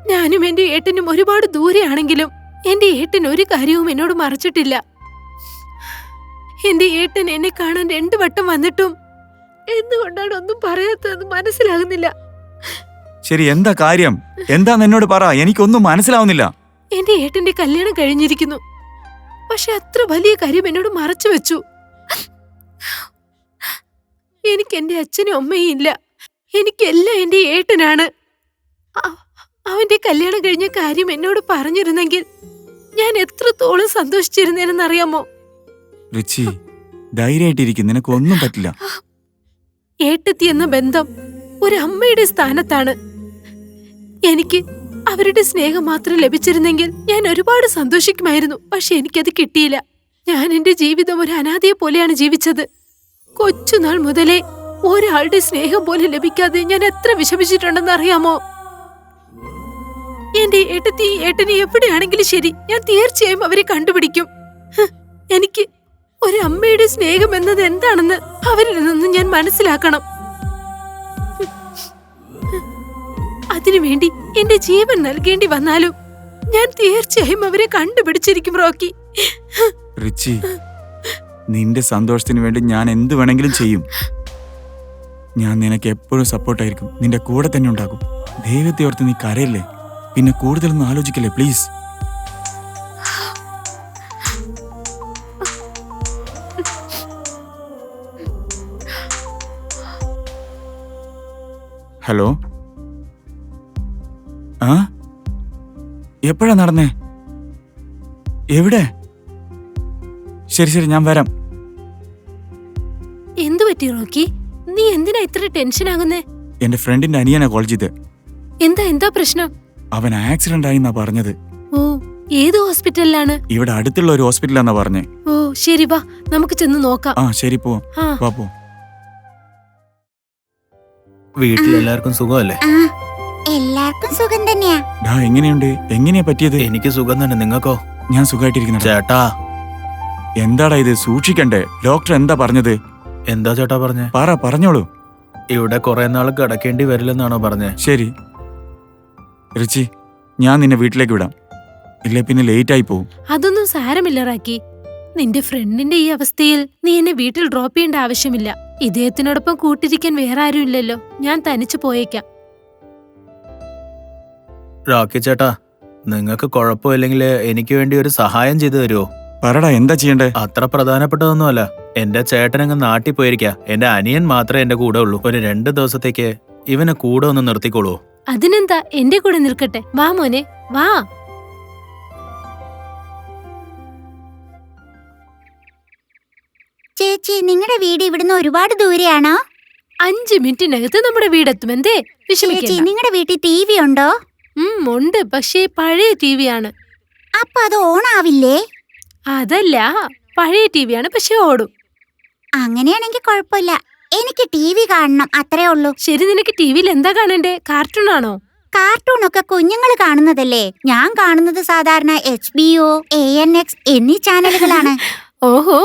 S1: ഞാനും എന്റെ ഏട്ടനും ഒരുപാട് ദൂരെയാണെങ്കിലും എന്റെ ഏട്ടൻ ഒരു കാര്യവും എന്നോട് മറച്ചിട്ടില്ല. എന്റെ ഏട്ടൻ എന്നെ കാണാൻ 2 വട്ടം വന്നിട്ടും എന്തുകൊണ്ടാണ് ഒന്നും പറയാത്തതെന്ന് മനസ്സിലാകുന്നില്ല.
S3: ശരി, എന്താ കാര്യം? എന്താന്ന് എന്നോട് പറ. എനിക്കൊന്നും മനസ്സിലാവുന്നില്ല.
S1: എന്റെ ഏട്ടന്റെ കല്യാണം കഴിഞ്ഞിരിക്കുന്നു. പക്ഷെ അത്ര വലിയ കാര്യം എന്നോട് മറച്ചു വെച്ചു. എനിക്ക് എന്റെ അച്ഛനും അമ്മയും ഇല്ല. എനിക്കെല്ലാം എന്റെ ഏട്ടനാണ്. അവന്റെ കല്യാണം കഴിഞ്ഞ കാര്യം എന്നോട് പറഞ്ഞിരുന്നെങ്കിൽ ഞാൻ എത്രത്തോളം സന്തോഷിച്ചിരുന്നേനെന്നറിയാമോ?
S3: റിച്ചി, ധൈര്യമായിട്ടിരിക്കും. നിനക്കൊന്നും പറ്റില്ല.
S1: ഏട്ടത്തി എന്ന ബന്ധം ഒരു അമ്മയുടെ സ്ഥാനത്താണ്. എനിക്ക് അവരുടെ സ്നേഹം മാത്രം ലഭിച്ചിരുന്നെങ്കിൽ ഞാൻ ഒരുപാട് സന്തോഷിക്കുമായിരുന്നു. പക്ഷെ എനിക്കത് കിട്ടിയില്ല. ഞാൻ എന്റെ ജീവിതം ഒരു അനാഥയെ പോലെയാണ് ജീവിച്ചത്. കൊച്ചുനാൾ മുതലേ ഒരാളുടെ സ്നേഹം പോലും ലഭിക്കാതെ ഞാൻ എത്ര വിഷമിച്ചിട്ടുണ്ടെന്ന് അറിയാമോ? എന്റെ ഏട്ടന് എവിടെയാണെങ്കിലും ശരി, ഞാൻ തീർച്ചയായും അവരെ കണ്ടുപിടിക്കും. എനിക്ക് ഒരു അമ്മയുടെ സ്നേഹം എന്നത് എന്താണെന്ന് അവരിൽ നിന്ന് ഞാൻ മനസ്സിലാക്കണം. അതിനുവേണ്ടി എന്റെ ജീവൻ നൽകേണ്ടി വന്നാലും ഞാൻ തീർച്ചയായും അവരെ കണ്ടുപിടിച്ചിരിക്കും റോക്കി.
S3: റിച്ചി, നിന്റെ സന്തോഷത്തിന് വേണ്ടി ഞാൻ എന്ത് വേണമെങ്കിലും ചെയ്യും. ഞാൻ നിനക്ക് എപ്പോഴും സപ്പോർട്ടായിരിക്കും, നിന്റെ കൂടെ തന്നെ ഉണ്ടാകും. ദൈവത്തെ ഓർത്ത് നീ കരയല്ലേ, പിന്നെ കൂടുതലൊന്നും ആലോചിക്കല്ലേ പ്ലീസ്. ഹലോ, ആ എപ്പോഴാ നടന്നേ? എവിടെ? ശരി ശരി, ഞാൻ വരാം.
S1: എന്തു പറ്റി റോക്കി? നീ എന്തിനാ ഇത്ര ടെൻഷൻ ആകുന്നേ?
S3: എന്റെ ഫ്രണ്ടിന്റെ അനിയനാ കോൾ ചെയ്ത്.
S1: എന്താ പ്രശ്നം?
S3: അവൻ ആക്സിഡന്റ് ആയിന്നാ പറഞ്ഞത്.
S1: ഓ, ഏത് ഹോസ്പിറ്റലിലാണ്?
S3: ഇവിടെ അടുത്തുള്ള ഒരു ഹോസ്പിറ്റലാന്നാ പറഞ്ഞേ.
S1: ഓ ശരി, വാ നമുക്ക് ചെന്ന് നോക്കാം.
S3: ആ ശരി, പോവാം.
S1: ആ.
S3: വാ പോ.
S4: വീട്ടിലെല്ലാവർക്കും സുഖമല്ലേ?
S2: എല്ലാവർക്കും സുഖം തന്നെയാ.
S3: ഡാ, എങ്ങനെയാ പറ്റിയത്?
S4: എനിക്ക് സുഖം തന്നെ, നിങ്ങൾക്കോ?
S3: ഞാൻ സുഖമായിട്ടിരിക്കുന്നു.
S4: ചേട്ടാ,
S3: എന്താടാ ഇത്? സൂക്ഷിക്കണ്ടേ? ഡോക്ടർ എന്താ പറഞ്ഞത്?
S4: എന്താ ചേട്ടാ പറഞ്ഞേ?
S3: പറഞ്ഞോളൂ.
S4: ഇവിടെ കുറെ നാൾ കിടക്കേണ്ടി വരില്ലെന്നാണോ പറഞ്ഞേ?
S3: ശരി റിച്ചി, ഞാൻ നിന്നെ വീട്ടിലേക്ക് വിടാം. ഇല്ലേ പിന്നെ ലേറ്റ് ആയി പോവും.
S1: അതൊന്നും സാരമില്ല റാക്കി. നിന്റെ ഫ്രണ്ടിന്റെ ഈ അവസ്ഥയിൽ നീ എന്നെ വീട്ടിൽ ഡ്രോപ്പ് ചെയ്യേണ്ട ആവശ്യമില്ല. ഇദ്ദേഹത്തിനോടൊപ്പം കൂട്ടിരിക്കാൻ വേറെ ആരും ഇല്ലല്ലോ. ഞാൻ തനിച്ചു പോയേക്കാം.
S4: രാഖി ചേട്ടാ, നിങ്ങൾക്ക് കുഴപ്പമില്ലെങ്കിൽ എനിക്ക് വേണ്ടി ഒരു സഹായം ചെയ്തു തരുമോ?
S3: പറടാ, എന്താ ചെയ്യണ്ടേ?
S4: അത്ര പ്രധാനപ്പെട്ടതൊന്നുമല്ല. എന്റെ ചേട്ടനങ്ങ് നാട്ടിൽ പോയിരിക്കാ. എന്റെ അനിയൻ മാത്രമേ എന്റെ കൂടെ ഉള്ളൂ. ഒരു 2 ദിവസത്തേക്ക് ഇവനെ കൂടെ ഒന്ന് നിർത്തിക്കോളൂ.
S1: അതിനെന്താ, എന്റെ കൂടെ നിൽക്കട്ടെ. വാ മോനെ, വാ.
S2: ചേച്ചി, നിങ്ങളുടെ വീട് ഇവിടുന്ന് ഒരുപാട് ദൂരെയാണോ?
S1: 5 മിനിറ്റിനകത്ത് നമ്മുടെ വീടെത്തും. എന്തേ
S2: ചേച്ചി,
S1: വിഷമിക്കണ്ട.
S2: നിങ്ങളുടെ വീട്ടിൽ TV ഉണ്ടോ?
S1: ഉണ്ട്, പക്ഷേ പഴയ ടിവിയാണ്.
S2: അപ്പൊ അത് ഓണാവില്ലേ?
S1: അതല്ല, പഴയ ടിവിയാണ്, പക്ഷെ ഓടും.
S2: അങ്ങനെയാണെങ്കിൽ കുഴപ്പമില്ല. എനിക്ക് TV കാണണം, അത്രേ ഉള്ളൂ.
S1: ശരി, നിനക്ക് ടിവിയിൽ എന്താ കാണണ്ടേ? കാർട്ടൂൺ ആണോ?
S2: കാർട്ടൂണൊക്കെ കുഞ്ഞുങ്ങൾ കാണുന്നതല്ലേ. ഞാൻ കാണുന്നത് സാധാരണ HBO, ANX എന്നീ ചാനലുകളാണ്.
S1: ഓഹോ,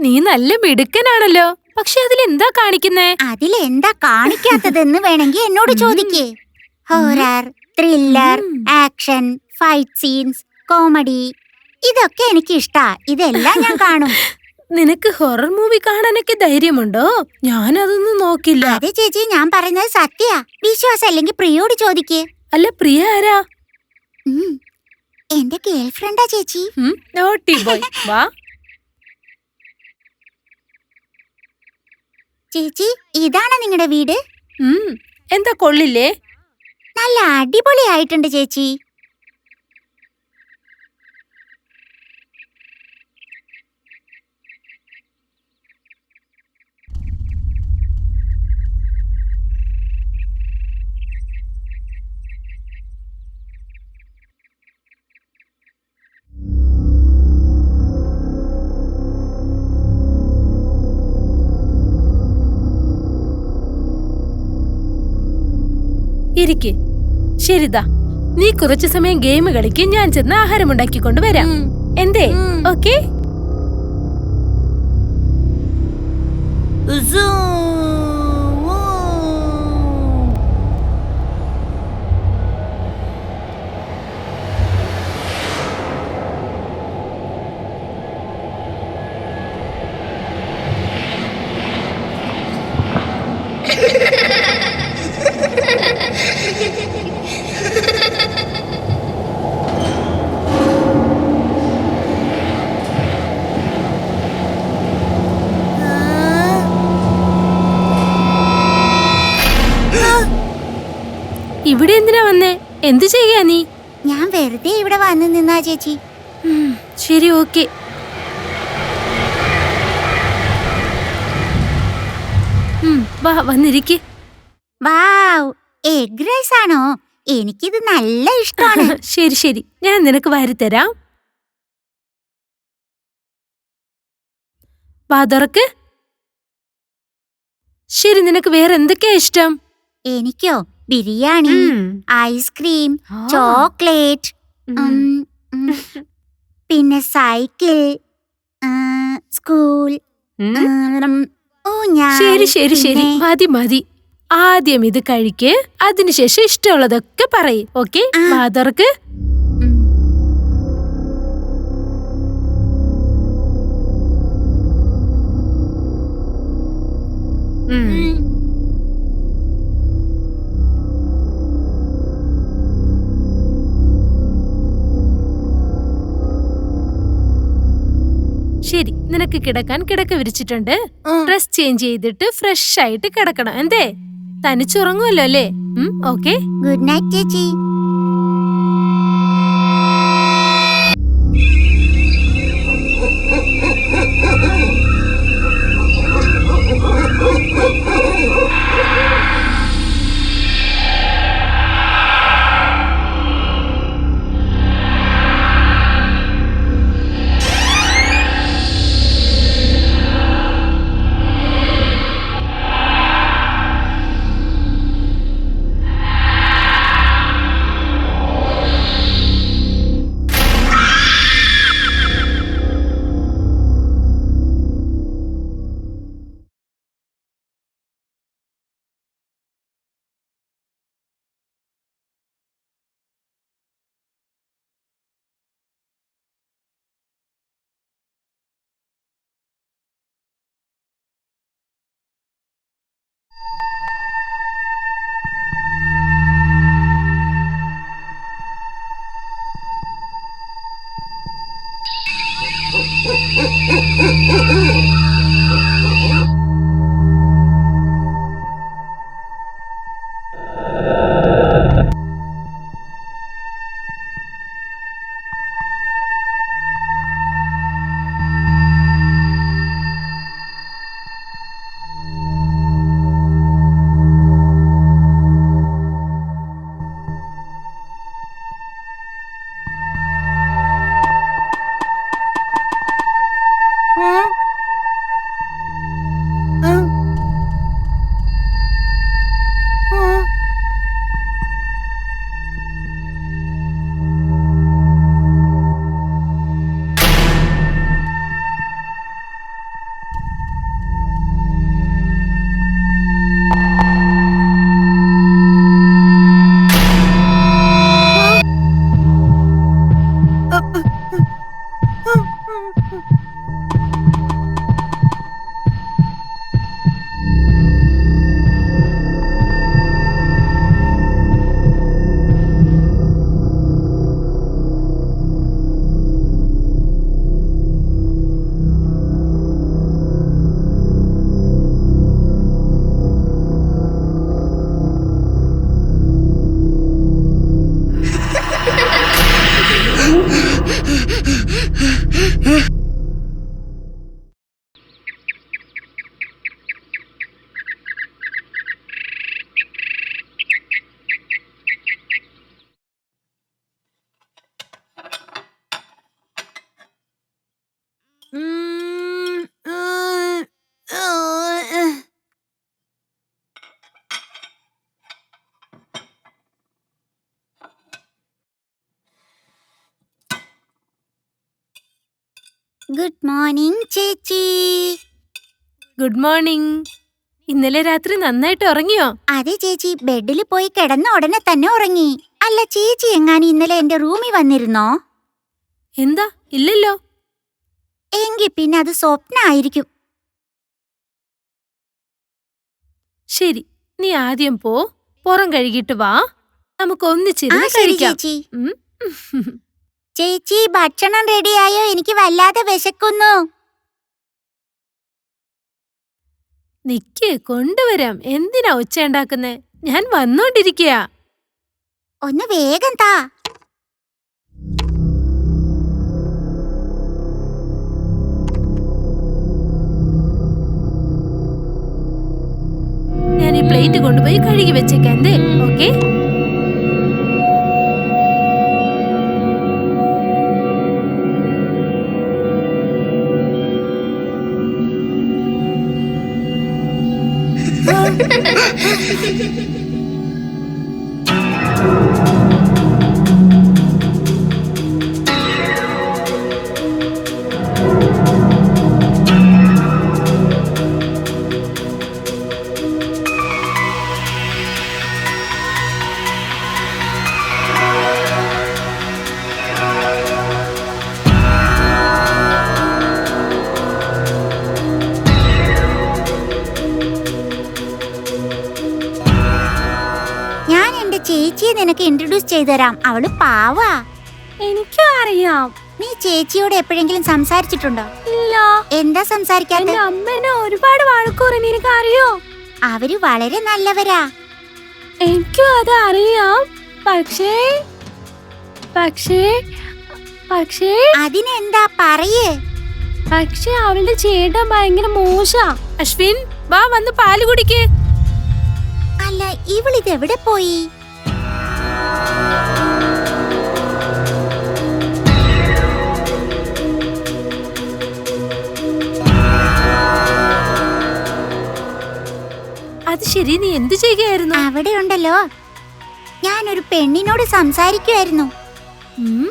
S1: നീ നല്ല മിടുക്കനാണല്ലോ. പക്ഷെ അതിലെന്താ കാണിക്കുന്നേ?
S2: അതിലെന്താ കാണിക്കാത്തതെന്ന് വേണമെങ്കിൽ എന്നോട് ചോദിക്കേ. Horror, thriller, action, fight scenes, comedy, ഇതൊക്കെ എനിക്ക് ഇഷ്ടാ. ഇതെല്ലാം ഞാൻ കാണും.
S1: നിനക്ക് ഹൊറർ മൂവി കാണാനൊക്കെ ധൈര്യമുണ്ടോ? ഞാനതൊന്നും നോക്കില്ല.
S2: അതെ ചേച്ചി, ഞാൻ പറയുന്നത് സത്യാ. വിശ്വാസം അല്ലെങ്കിൽ പ്രിയോട് ചോദിക്കേ.
S1: അല്ല, പ്രിയ ആരാ?
S2: എന്റെ ഗേൾഫ്രണ്ടാ ചേച്ചി.
S1: നോട്ടി ബോയ്, വാ.
S2: ചേച്ചി, ഇതാണ് നിങ്ങളുടെ വീട്?
S1: എന്താ, കൊള്ളില്ലേ?
S2: നല്ല അടിപൊളിയായിട്ടുണ്ട് ചേച്ചി.
S1: ഇരിക്ക്. ശരിതാ, നീ കുറച്ചു സമയം ഗെയിം കളിക്ക്. ഞാൻ ചെന്ന് ആഹാരം ഉണ്ടാക്കിക്കൊണ്ട് വരാം. എന്തേ? ഓക്കേ. ഇവിടെ എന്തിനാ വന്നേ? എന്തു ചെയ്യാ നീ?
S2: ഞാൻ വെറുതെ ഇവിടെ വന്നു നിന്നാ ചേച്ചി.
S1: ശരി, ഓക്കെ. വാ, വന്നിരിക്ക്.
S2: വാവ്, എഗ് റൈസ് ആണോ? എനിക്കിത് നല്ല ഇഷ്ടമാണ്.
S1: ശരി ശരി, ഞാൻ നിനക്ക് വാരിത്തരാം. വാ, തുറക്ക്. ശരി, നിനക്ക് വേറെ എന്തൊക്കെയാ ഇഷ്ടം?
S2: എനിക്കോ ബിരിയാണി,
S1: ഉം.
S2: ഐസ്ക്രീം,
S1: ആ.
S2: ചോക്ലേറ്റ്,
S1: ഉം.
S2: ഉം, പിന്നെ സൈക്കിൾ, സ്കൂൾ,
S1: ഉം.
S2: ഊഞ്ഞാൽ,
S1: ശരി ശരി ശരി,
S2: പിന്നെ-
S1: മതി മതി. ആദ്യം ഇത് കഴിക്ക്, അതിനുശേഷം ഇഷ്ടമുള്ളതൊക്കെ പറയ്. ഓക്കെ,
S2: ആ.
S1: വാതർക്ക്.
S2: ഉം.
S1: ശരി, നിനക്ക് കിടക്കാൻ കിടക്ക വിരിച്ചിട്ടുണ്ട്. ഡ്രസ് ചേഞ്ച് ചെയ്തിട്ട് ഫ്രഷ് ആയിട്ട് കിടക്കണം. എന്തേ, തനിച്ചുറങ്ങുമല്ലോ അല്ലേ? ഓക്കെ.
S2: ഗുഡ് നൈറ്റ് ചേച്ചി. ഗുഡ് മോർണിംഗ് ചേച്ചി.
S1: Good morning. ഇന്നലെ രാത്രി നന്നായിട്ട് ഉറങ്ങിയോ?
S2: അതെ ചേച്ചി, ബെഡിൽ പോയി കിടന്ന ഉടനെ തന്നെ ഉറങ്ങി. അല്ല ചേച്ചി, എങ്ങാനും ഇന്നലെ എന്റെ റൂമിൽ വന്നിരുന്നോ?
S1: എന്താ, ഇല്ലല്ലോ.
S2: എങ്കിൽ പിന്നെ അത് സ്വപ്നായിരിക്കും.
S1: ശരി, നീ ആദ്യം പോ, പുറം കഴുകിയിട്ട് വാ, നമുക്ക്
S2: ആ
S1: ഒന്നിച്ചിരുന്ന്
S2: ശരി
S1: കഴിക്കാം.
S2: ചേച്ചി.
S1: ഉം.
S2: ചേച്ചി, ഭക്ഷണം റെഡിയായോ? എനിക്ക് വല്ലാതെ വിശക്കുന്നു.
S1: നിക്ക്, കൊണ്ടുവരാം. എന്തിനാ ഒച്ച ഉണ്ടാക്കുന്നേ? ഞാൻ വന്നോണ്ടിരിക്കയാ.
S2: ഒന്ന് വേഗം താ.
S1: ഞാൻ ഈ പ്ലേറ്റ് കൊണ്ടുപോയി കഴുകി വെച്ചേക്കാം. എന്തേ, ഓക്കെ?
S2: ഞാൻ എന്റെ ചേച്ചിയെ നിനക്ക് ഇൻട്രൊഡ്യൂസ് ചെയ്തുതരാം. അവള് പാവാ.
S5: എനിക്കും അറിയാം.
S2: നീ ചേച്ചിയോട് എപ്പോഴെങ്കിലും സംസാരിച്ചിട്ടുണ്ടോ?
S5: ഇല്ല.
S2: എന്താ സംസാരിക്കാത്ത?
S5: എന്റെ അമ്മേനെ ഒരുപാട് വഴക്കൂറി, നിനക്ക് അറിയോ?
S2: അവര് വളരെ നല്ലവരാ.
S5: എനിക്കും അത് അറിയാം. പക്ഷേ പക്ഷേ പക്ഷേ
S2: അതിനെന്താ പറയേ?
S5: പക്ഷേ അവളുടെ ചേട്ടൻ ഭയങ്കര മോശാ.
S1: അശ്വിൻ, വാ വന്ന് പാല് കുടിക്ക്.
S2: അല്ല, ഇവളിത് എവിടെ പോയി?
S1: അത് ശരി, നീ എന്തു ചെയ്യുകയായിരുന്നു?
S2: അവിടെ ഉണ്ടല്ലോ, ഞാനൊരു പെണ്ണിനോട് സംസാരിക്കുമായിരുന്നു.
S1: ഉം?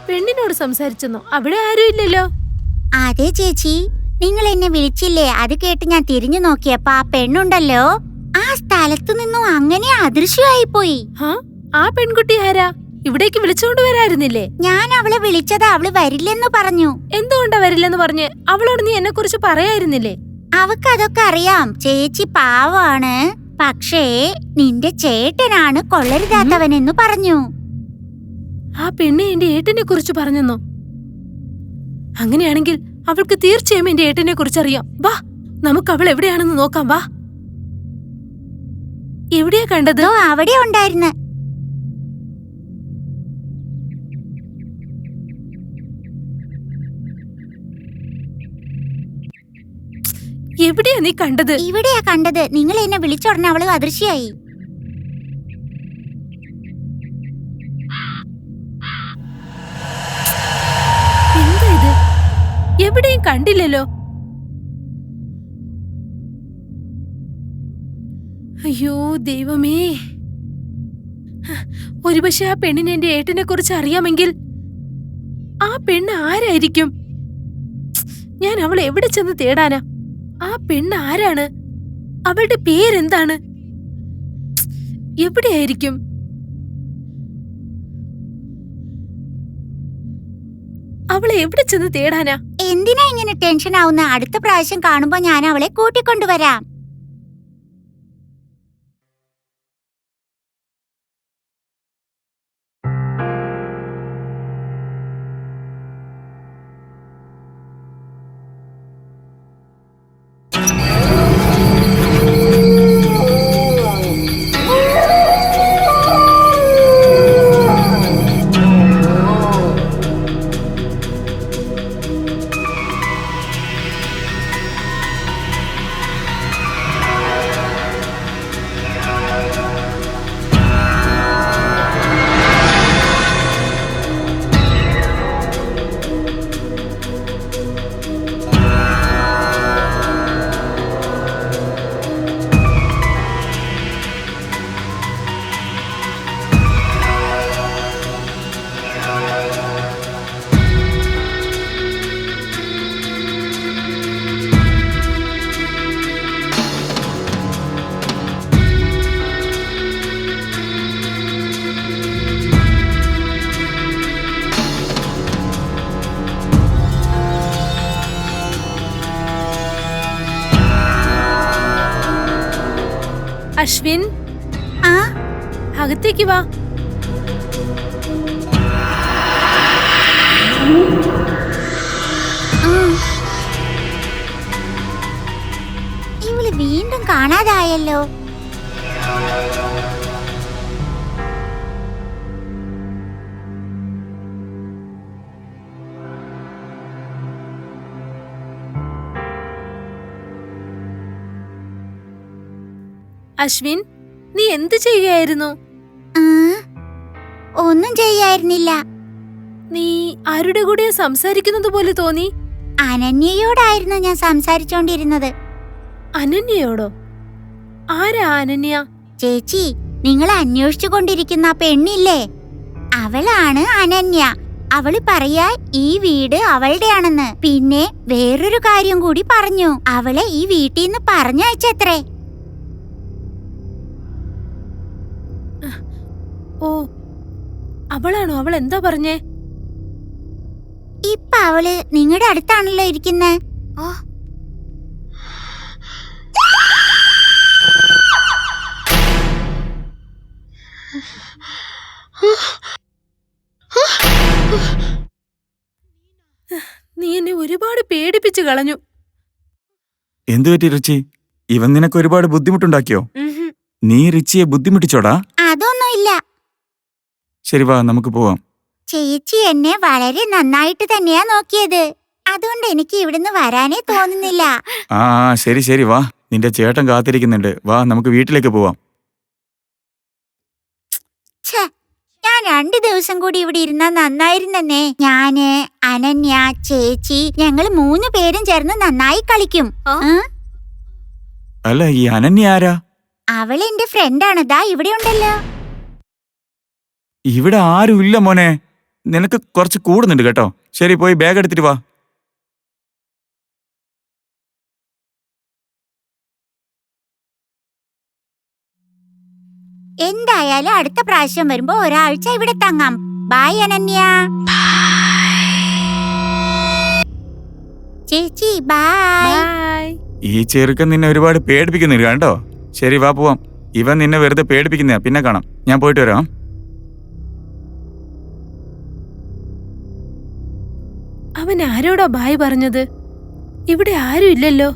S1: പെണ്ണിനോട് സംസാരിച്ചെന്നോ? അവിടെ ആരും ഇല്ലല്ലോ.
S2: അതെ ചേച്ചി, നിങ്ങൾ എന്നെ വിളിച്ചില്ലേ? അത് കേട്ട് ഞാൻ തിരിഞ്ഞു നോക്കിയപ്പോ ആ പെണ്ണുണ്ടല്ലോ, ആ സ്ഥലത്തു നിന്നും അങ്ങനെ അദൃശ്യമായി പോയി.
S1: ആ പെൺകുട്ടി ആരാ? ഇവിടേക്ക് വിളിച്ചുകൊണ്ട് വരായിരുന്നില്ലേ?
S2: ഞാൻ അവളെ വിളിച്ചത് അവള് വരില്ലെന്ന് പറഞ്ഞു.
S1: എന്തുകൊണ്ടാ വരില്ലെന്ന് പറഞ്ഞ്? അവളോട് നീ എന്നെ കുറിച്ച് പറയായിരുന്നില്ലേ?
S2: അവക്കതൊക്കെ അറിയാം. ചേച്ചി പാവാണ്. പക്ഷേ നിന്റെ ചേട്ടനാണ് കൊള്ളരുതാത്തവനെന്ന് പറഞ്ഞു.
S1: ആ പെണ്ണ് എന്റെ ഏട്ടനെ കുറിച്ച് പറഞ്ഞെന്നോ? അങ്ങനെയാണെങ്കിൽ അവൾക്ക് തീർച്ചയായും എന്റെ ഏട്ടനെ കുറിച്ച് അറിയാം. വാ, നമുക്ക് അവൾ എവിടെയാണെന്ന് നോക്കാം. വാ. എവിടെയാ കണ്ടത്?
S2: അവിടെ ഉണ്ടായിരുന്നു.
S1: എവിടെയാ നീ കണ്ടത്?
S2: ഇവിടെയാ കണ്ടത്. നിങ്ങൾ എന്നെ വിളിച്ചോടനെ അവള് അദൃശ്യായി.
S1: എന്താ ഇത്? എവിടെയും കണ്ടില്ലല്ലോ. അയ്യോ ദൈവമേ, ഒരുപക്ഷെ ആ പെണ്ണിന് എന്റെ ഏട്ടനെ കുറിച്ച് അറിയാമെങ്കിൽ ആ പെണ്ണ് ആരായിരിക്കും? ഞാൻ അവളെ എവിടെ ചെന്ന് തേടാനാ? ആ പെണ്ണ് ആരാണ്? അവളുടെ പേരെന്താണ്? എവിടെയായിരിക്കും? അവളെ എവിടെ ചെന്ന് തേടാനാ?
S2: എന്തിനാ ഇങ്ങനെ ടെൻഷൻ ആവുന്ന? അടുത്ത പ്രാവശ്യം കാണുമ്പോ ഞാൻ അവളെ കൂട്ടിക്കൊണ്ടുവരാം.
S1: അശ്വിൻ,
S2: ആ
S1: അകത്തേക്ക് വാ.
S2: ഇവള് വീണ്ടും കാണാതായല്ലോ.
S1: അശ്വിൻ, നീ എന്ത് ചെയ്യുകയായിരുന്നു?
S2: ആ, ഒന്നും ചെയ്യായിരുന്നില്ല.
S1: നീ ആരുടെ കൂടെ സംസാരിക്കുന്നത് പോലെ തോന്നി?
S2: അനന്യയോടായിരുന്നു ഞാൻ സംസാരിച്ചോണ്ടിരുന്നത്.
S1: അനന്യയോടോ? ആരാ അനന്യ?
S2: ചേച്ചി, നിങ്ങൾ അന്വേഷിച്ചു കൊണ്ടിരിക്കുന്ന ആ പെണ്ണില്ലേ, അവളാണ് അനന്യ. അവള് പറയാ ഈ വീട് അവളുടെയാണെന്ന്. പിന്നെ വേറൊരു കാര്യം കൂടി പറഞ്ഞു, അവളെ ഈ വീട്ടിൽ നിന്ന് പറഞ്ഞയച്ചത്രേ.
S1: ഓ, അവളാണോ? അവൾ എന്താ പറഞ്ഞേ?
S2: ഇപ്പൊ അവള് നിങ്ങളുടെ അടുത്താണല്ലോ ഇരിക്കുന്നെ.
S1: നീ എന്നെ ഒരുപാട് പേടിപ്പിച്ചു കളഞ്ഞു.
S3: എന്തു പറ്റി റിച്ചി? ഇവൻ നിനക്ക് ഒരുപാട് ബുദ്ധിമുട്ടുണ്ടാക്കിയോ? നീ റിച്ചിയെ ബുദ്ധിമുട്ടിച്ചോടാ?
S2: അതൊന്നുമില്ല.
S3: ശരി, വാ നമുക്ക് പോവാം.
S2: ചേച്ചി എന്നെ വളരെ നന്നായിട്ട് തന്നെയാ നോക്കിയത്. അതുകൊണ്ട് എനിക്ക് ഇവിടുന്ന് വരാനേ തോന്നുന്നില്ല.
S3: ആ ശരി ശരി, വാ. നിന്റെ ചേട്ടൻ കാത്തിരിക്കുന്നുണ്ട്. വാ, നമുക്ക് വീട്ടിലേക്ക് പോവാം.
S2: ഛേ, ഞാൻ 2 ദിവസം കൂടി ഇവിടെ ഇരുന്നാ നന്നായിരുന്നേ. ഞാന്, അനന്യ, ചേച്ചി, ഞങ്ങൾ 3 പേരും ചേർന്ന് നന്നായി കളിക്കും.
S3: അല്ല, ഈ അനന്യ ആരാ?
S2: അവൾ എന്റെ ഫ്രണ്ടാണ്. ദാ ഇവിടെ ഉണ്ടല്ലോ.
S3: ഇവിടെ ആരും ഇല്ല മോനെ. നിനക്ക് കുറച്ച് കൂടുന്നുണ്ട് കേട്ടോ. ശരി, പോയി ബാഗ് എടുത്തിട്ട് വാ.
S2: എന്തായാലും അടുത്ത പ്രാവശ്യം വരുമ്പോ ഒരാഴ്ച ഇവിടെ തങ്ങാം. ബൈ അനന്യ. ചേച്ചി ബൈ.
S1: ബൈ.
S3: ഈ ചെറുക്കൻ നിന്നെ ഒരുപാട് പേടിപ്പിക്കുന്നില്ല കേട്ടോ. ശരി, വാ പോവാം. ഇവൻ നിന്നെ വെറുതെ പേടിപ്പിക്കുന്നയാ. പിന്നെ കാണാം. ഞാൻ പോയിട്ട് വരാം.
S1: അവൻ ആരോടാ ബായ് പറഞ്ഞത്? ഇവിടെ ആരും ഇല്ലല്ലോ.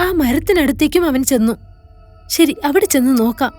S1: ആ മരത്തിനടുത്തേക്കും അവൻ ചെന്നു. ശരി, അവിടെ ചെന്ന് നോക്കാം.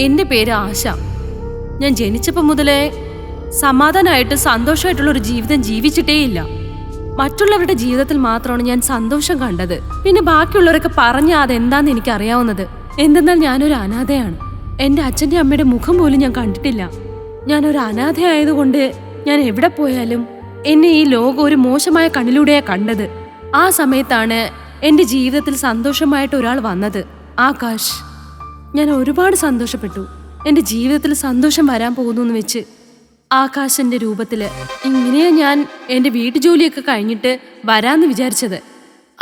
S5: എന്റെ പേര് ആശ. ഞാൻ ജനിച്ചപ്പോൾ മുതലേ സമാധാനമായിട്ട് സന്തോഷമായിട്ടുള്ള ഒരു ജീവിതം ജീവിച്ചിട്ടേയില്ല. മറ്റുള്ളവരുടെ ജീവിതത്തിൽ മാത്രമാണ് ഞാൻ സന്തോഷം കണ്ടത്. പിന്നെ ബാക്കിയുള്ളവരൊക്കെ പറഞ്ഞ അതെന്താന്ന് എനിക്ക് അറിയാവുന്നത്. എന്തെന്നാൽ ഞാനൊരു അനാഥയാണ്. എൻ്റെ അച്ഛൻ്റെ അമ്മയുടെ മുഖം പോലും ഞാൻ കണ്ടിട്ടില്ല. ഞാനൊരു അനാഥയായതുകൊണ്ട് ഞാൻ എവിടെ പോയാലും എന്നെ ഈ ലോകം ഒരു മോശമായ കണ്ണിലൂടെയാണ് കണ്ടത്. ആ സമയത്താണ് എൻ്റെ ജീവിതത്തിൽ സന്തോഷമായിട്ട് ഒരാൾ വന്നത്, ആകാശ്. ഞാൻ ഒരുപാട് സന്തോഷപ്പെട്ടു. എൻ്റെ ജീവിതത്തിൽ സന്തോഷം വരാൻ പോകുന്നു എന്ന് വെച്ച് ആകാശിന്റെ രൂപത്തില്. ഇങ്ങനെയാ ഞാൻ എൻ്റെ വീട്ടുജോലിയൊക്കെ കഴിഞ്ഞിട്ട് വരാന്ന് വിചാരിച്ചത്.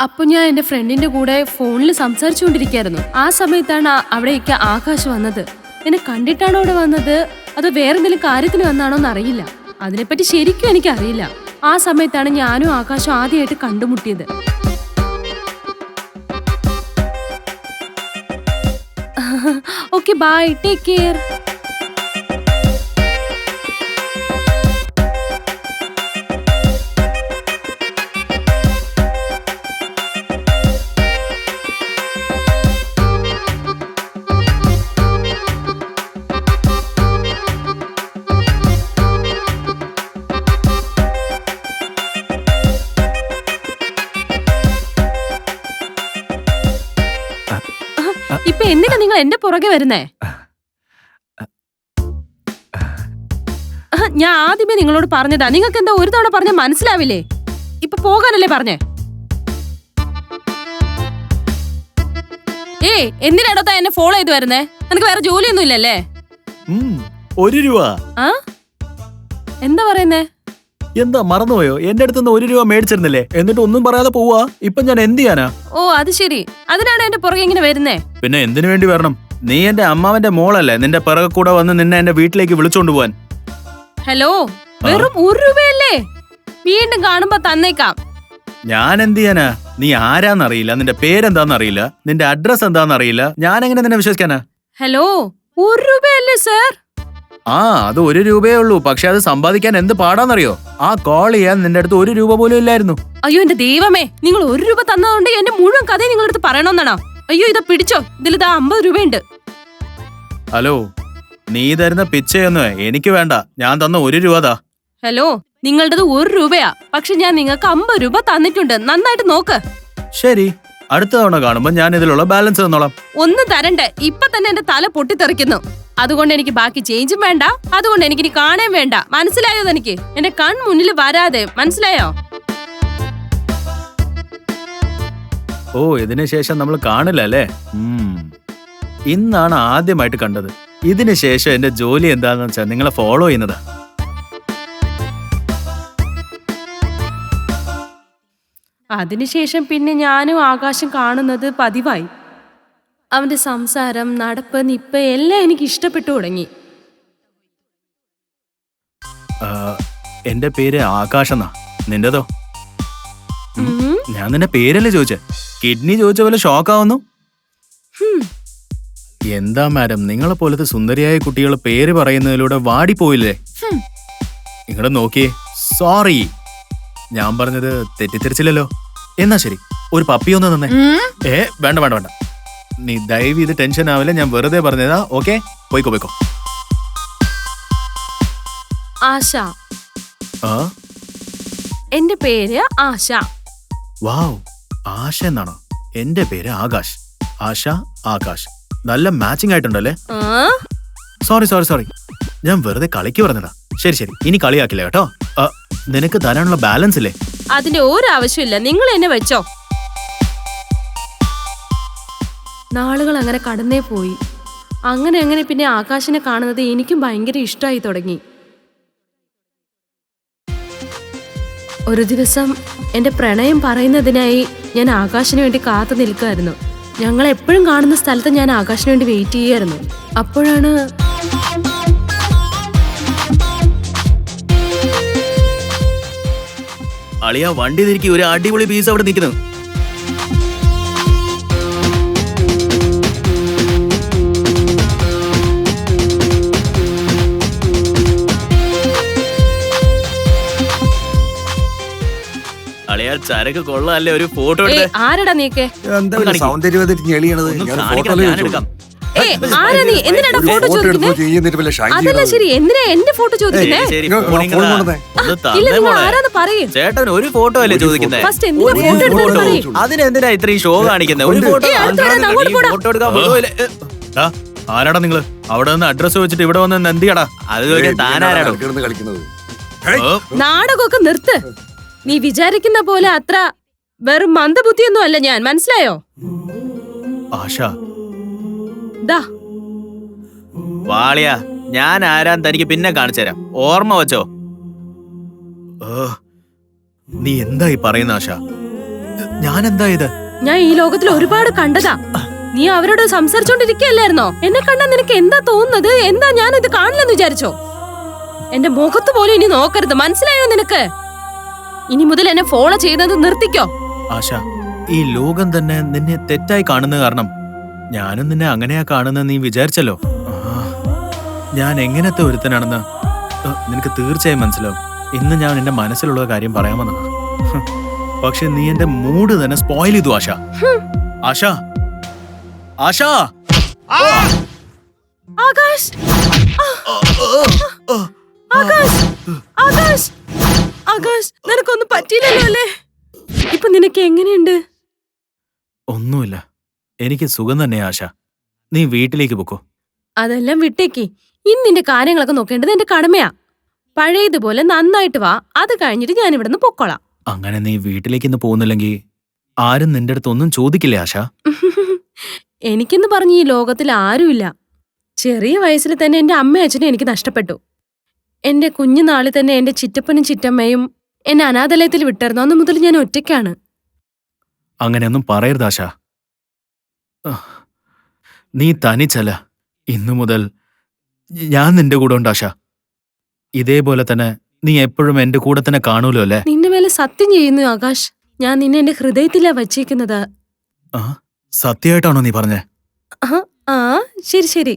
S5: അപ്പൊ ഞാൻ എൻ്റെ ഫ്രണ്ടിന്റെ കൂടെ ഫോണിൽ സംസാരിച്ചുകൊണ്ടിരിക്കുകയായിരുന്നു. ആ സമയത്താണ് അവിടേക്ക് ആകാശ് വന്നത്. എന്നെ കണ്ടിട്ടാണോ അവിടെ വന്നത് അതോ വേറെന്തെങ്കിലും കാര്യത്തിന് വന്നാണോ എന്നറിയില്ല. അതിനെപ്പറ്റി ശരിക്കും എനിക്കറിയില്ല. ആ സമയത്താണ് ഞാനും ആകാശും ആദ്യമായിട്ട് കണ്ടുമുട്ടിയത്. Okay, bye, take care. ഇപ്പൊ എന്തിനാ നിങ്ങൾ എന്റെ പുറകെ വരുന്നേ? ഞാൻ ആദ്യമേ നിങ്ങളോട് പറഞ്ഞതാ. നിങ്ങൾക്ക് എന്താ ഒരു തവണ പറഞ്ഞ മനസ്സിലാവില്ലേ? ഇപ്പൊ പോകാനല്ലേ പറഞ്ഞേ? എന്തിനാടോ എന്നെ ഫോളോ ചെയ്ത് വരുന്നേ? നിനക്ക് വേറെ ജോലിയൊന്നും ഇല്ലല്ലേ?
S4: 1 രൂപ.
S5: ആ, എന്താ പറയുന്നേ?
S4: എന്താ മറന്നുപോയോ? എന്റെ അടുത്തുനിന്ന് 1 രൂപ മേടിച്ചിരുന്നില്ലേ? എന്നിട്ട് ഒന്നും പറയാതെ പോവാ. ഇപ്പൊ ഞാൻ എന്ത് ചെയ്യാനാ?
S5: ഓ, അത് ശരി. അതിനാണ് എന്റെ പുറകെ ഇങ്ങനെ വരുന്നേ?
S4: പിന്നെ എന്തിനു വേണ്ടി വരണം? നീ എന്റെ അമ്മാവന്റെ മോളല്ലേ? നിന്റെ പിറകെ കൂടെ വന്ന് നിന്നെ എന്റെ വീട്ടിലേക്ക് വിളിച്ചോണ്ട് പോവാൻ.
S5: ഹലോ, വെറും 1 രൂപയല്ലേ? വീണ്ടും കാണുമ്പോ തന്നേക്കാം.
S4: ഞാൻ എന്ത് ചെയ്യാനാ? നീ ആരാന്നറിയില്ല, നിന്റെ പേരെന്താന്നറിയില്ല, നിന്റെ അഡ്രസ് എന്താന്നറിയില്ല. ഞാൻ എങ്ങനെ നിന്നെ വിശ്വസിക്കാനാ?
S5: Hello, 1 രൂപയല്ലേ sir?
S4: ആ, അത് 1 രൂപയേ ഉള്ളൂ. പക്ഷെ അത് സമ്പാദിക്കാൻ എന്ത് പാടാന്നറിയോ? ആ കോൾ ചെയ്യാൻ നിന്റെ അടുത്ത് 1 രൂപ പോലും ഇല്ലായിരുന്നു.
S5: അയ്യോ എന്റെ ദൈവമേ, നിങ്ങൾ 1 രൂപ തന്നതുകൊണ്ട് എന്റെ മുഴുവൻ കഥയും നിങ്ങളുടെ അടുത്ത് പറയണമെന്നാണോ? അയ്യോ, ഇതാ പിടിച്ചോ, ഇതിലിതാ 50 രൂപയുണ്ട്.
S4: ഹലോ, നീ തരുന്ന പിച്ചയൊന്നും എനിക്ക് വേണ്ട. ഞാൻ തന്ന 1 രൂപതാ.
S5: ഹലോ, നിങ്ങളുടേത് 1 രൂപയാ. പക്ഷെ ഞാൻ നിങ്ങൾക്ക് 50 രൂപ തന്നിട്ടുണ്ട്. നന്നായിട്ട് നോക്ക്.
S4: ശരി, അടുത്ത തവണ കാണുമ്പോ ഞാൻ ഇതിലുള്ള ബാലൻസ് തന്നോളാം.
S5: ഒന്നും തരണ്ടേ? ഇപ്പൊ തന്നെ എന്റെ തല പൊട്ടിത്തെറിക്കുന്നു. അതുകൊണ്ട് എനിക്ക് ബാക്കി ചേഞ്ചും വേണ്ട. അതുകൊണ്ട് എനിക്കിനി കാണാൻ വേണ്ട. മനസ്സിലായോ? എനിക്ക് എന്റെ കൺമുന്നിൽ വരാതെ. മനസ്സിലായോ?
S4: ഓ, ഇതിനു ശേഷം നമ്മൾ കാണില്ല അല്ലേ? ഇന്നാണ് ആദ്യമായിട്ട് കണ്ടത്. ഇതിനു ശേഷം എന്റെ ജോലി എന്താന്ന് വെച്ചാൽ നിങ്ങളെ ഫോളോ ചെയ്യുന്നതാ.
S5: അതിനുശേഷം പിന്നെ ഞാനും ആകാശം കാണുന്നത് പതിവായി. അവന്റെ സംസാരം, നടപ്പ്, നിപ്പ് എല്ലാം എനിക്ക് ഇഷ്ടപ്പെട്ടു തുടങ്ങി.
S4: എന്റെ പേര് ആകാശ് എന്നാ. നിന്റെതോ?
S5: ഉം.
S4: ഞാൻ നിന്റെ പേരല്ലേ ചോദിച്ചേ. കിഡ്നി ചോദിച്ച പോലെ ഷോക്കാവുന്നു. എന്താ മാഡം, നിങ്ങളെ പോലത്തെ സുന്ദരിയായ കുട്ടികൾ പേര് പറയുന്നതിലൂടെ വാടിപ്പോയില്ലേ? ഇങ്ങോട്ട് നോക്കിയേ. സോറി, ഞാൻ പറഞ്ഞത് തെറ്റിദ്ധരിച്ചില്ലല്ലോ. എന്നാ ശരി, ഒരു പപ്പി ഒന്ന് തന്നെ. വേണ്ട വേണ്ട വേണ്ട, നീ ദയവ് ഇത് ടെൻഷൻ ആവില്ല. ഞാൻ വെറുതെ പറഞ്ഞതാ. ഓക്കെ, പോയിക്കോ പോയിക്കോ.
S5: ആശ.
S4: ആ,
S5: എന്റെ പേര് ആശ.
S4: വാവ്, ആശ എന്നാണോ? എന്റെ പേര് ആകാശ്. ആശ, ആകാശ്, നല്ല മാച്ചിങ് ആയിട്ടുണ്ടല്ലേ.
S5: ആ?
S4: സോറി സോറി സോറി, ഞാൻ വെറുതെ കളിക്ക് പറഞ്ഞതാ. ശരി ശരി, ഇനി കളിയാക്കില്ല കേട്ടോ. നിനക്ക് തരാനുള്ള ബാലൻസ് ഇല്ലേ?
S5: അതിന്റെ ഒരു ആവശ്യമില്ല, നിങ്ങൾ എന്നെ വെച്ചോ. നാളുകൾ അങ്ങനെ കടന്നേ പോയി. അങ്ങനെ അങ്ങനെ പിന്നെ ആകാശിനെ കാണുന്നത് എനിക്കും ഭയങ്കര ഇഷ്ടമായി തുടങ്ങി. ഒരു ദിവസം എന്റെ പ്രണയം പറയുന്നതിനായി ഞാൻ ആകാശിന് വേണ്ടി കാത്തു നിൽക്കുമായിരുന്നു. ഞങ്ങൾ എപ്പോഴും കാണുന്ന സ്ഥലത്ത് ഞാൻ ആകാശിന് വേണ്ടി വെയിറ്റ് ചെയ്യായിരുന്നു. അപ്പോഴാണ്
S4: അളിയ, വണ്ടി തിരിക്കി, ഒരു അടിപൊളി പീസ് അവിടെ നിൽക്കുന്നു. അളിയ, ചരക്ക് കൊള്ളാല്ലേ? ഒരു ഫോട്ടോ
S5: ആരടാ നീക്കെ? ആരാ നീ? എന്തിനാണ് ഫോട്ടോ ചോദിക്കുന്നത്? അതല്ല ശരി, എന്തിനാ എന്റെ ഫോട്ടോ ചോദിക്കുന്നേ? ഇല്ല, നിങ്ങൾ ആരാന്ന് പറയും.
S4: ചേട്ടൻ ഒരു ഫോട്ടോ അല്ലേ ചോദിക്കുന്നത്?
S5: ഫസ്റ്റ് എന്തിനാ ഫോട്ടോ എടുക്കുന്നത് പറയും.
S4: അതിനെന്തിനാ ഇത്രയും ഷോ കാണിക്കുന്നത്? ഒരു ഫോട്ടോ എടുക്കാൻ പോലുമില്ല. ആരാടാ നിങ്ങള്? അവിടെ നിന്ന് അഡ്രസ് വെച്ചിട്ട് ഇവിടെ വന്ന് എന്തിയാടാ? അത് ചോദിക്കാൻ താനാരാടോ
S6: കളിക്കുന്നത്?
S5: നാടകമൊക്കെ നിർത്ത്. നീ വിചാരിക്കുന്ന പോലെ അത്ര വെറും മന്ദബുദ്ധിയൊന്നും അല്ല ഞാൻ, മനസ്സിലായോ?
S4: ആശ,
S5: ദാ
S4: വാളിയ, ഞാൻ ആരാൻ തനിക്ക് പിന്നെ കാണിച്ചു തരാം. ഓർമ്മ വെച്ചോ. നീ എന്തായി പറയുന്ന ആശ? ഞാൻ എന്താ ഇത്?
S5: ഞാൻ ഈ ലോകത്തിൽ ഒരുപാട് കണ്ടതാ. നീ അവരോട് സംസാരിച്ചോണ്ടിരിക്കല്ലായിരുന്നോ? എന്നെ കണ്ടാ നിനക്ക് എന്താ തോന്നുന്നത്? എന്താ ഞാൻ ഇത് കാണില്ലെന്ന് വിചാരിച്ചോ? എന്റെ മുഖത്ത് പോലും ഇനി നോക്കരുത്, മനസ്സിലായോ നിനക്ക്? ഇനി മുതൽ എന്നെ ഫോളോ ചെയ്യുന്നത് നിർത്തിക്കോ.
S4: ആശ, ഈ ലോകം തന്നെ നിന്നെ തെറ്റായി കാണുന്ന കാരണം ഞാനും നിന്നെ അങ്ങനെയാ കാണുന്ന നീ വിചാരിച്ചല്ലോ. ഞാൻ എങ്ങനത്തെ ഒരുത്തനാണെന്ന് നിനക്ക് തീർച്ചയായും മനസ്സിലാവും. ഇന്ന് ഞാൻ എന്റെ മനസ്സിലുള്ള കാര്യം പറയാമെന്നാ. പക്ഷെ നീ എന്റെ മൂഡ് തന്നെ സ്പോയിൽ ചെയ്തു ആശ. ആശ, ആശ,
S5: ആകാശ്, ആകാശ്, ആകാശ്, ആകാശ്, നിനക്കൊന്നും പറ്റിയില്ലല്ലോ അല്ലേ? ഇപ്പൊ നിനക്ക് എങ്ങനെയുണ്ട്?
S4: ഒന്നുമില്ല, എനിക്ക് സുഖം തന്നെ ആശ. നീ വീട്ടിലേക്ക് പൊക്കോ.
S5: അതെല്ലാം വിട്ടേക്ക്. ഇന്ന് നിന്റെ കാര്യങ്ങളൊക്കെ നോക്കേണ്ടത് എന്റെ കടമയാ. പഴയതുപോലെ നന്നായിട്ട് വാ, അത് കഴിഞ്ഞിട്ട് ഞാൻ ഇവിടുന്ന് പൊക്കോളാം.
S4: അങ്ങനെ നീ വീട്ടിലേക്ക് ഇന്ന് പോകുന്നില്ലെങ്കിൽ ആരും നിന്റെ അടുത്ത് ഒന്നും ചോദിക്കില്ലേ ആശ?
S5: എനിക്കെന്ന് പറഞ്ഞ് ഈ ലോകത്തിൽ ആരുമില്ല. ചെറിയ വയസ്സിൽ തന്നെ എന്റെ അമ്മയും അച്ഛനും എനിക്ക് നഷ്ടപ്പെട്ടു. എന്റെ കുഞ്ഞുനാളിൽ തന്നെ എന്റെ ചിറ്റപ്പനും ചിറ്റമ്മയും എന്നെ അനാഥാലയത്തിൽ വിട്ടിരുന്നു. അന്ന് മുതൽ ഞാൻ ഒറ്റയ്ക്കാണ്.
S4: അങ്ങനെയൊന്നും പറയരുത് ആശ. നീ തനിച്ചല്ല, ഇന്നു മുതൽ ഞാൻ നിന്റെ കൂടെ ഉണ്ട് ആശ. ഇതേപോലെ തന്നെ നീ എപ്പോഴും എന്റെ കൂടെ തന്നെ കാണൂലോ അല്ലേ?
S5: നിന്റെ മേലെ സത്യം ചെയ്യുന്നു ആകാശ്. ഞാൻ നിന്നെ എന്റെ ഹൃദയത്തിലാ വച്ചേക്കുന്നത്.
S4: സത്യമായിട്ടാണോ നീ പറഞ്ഞേ?
S5: ആ ശരി ശരി,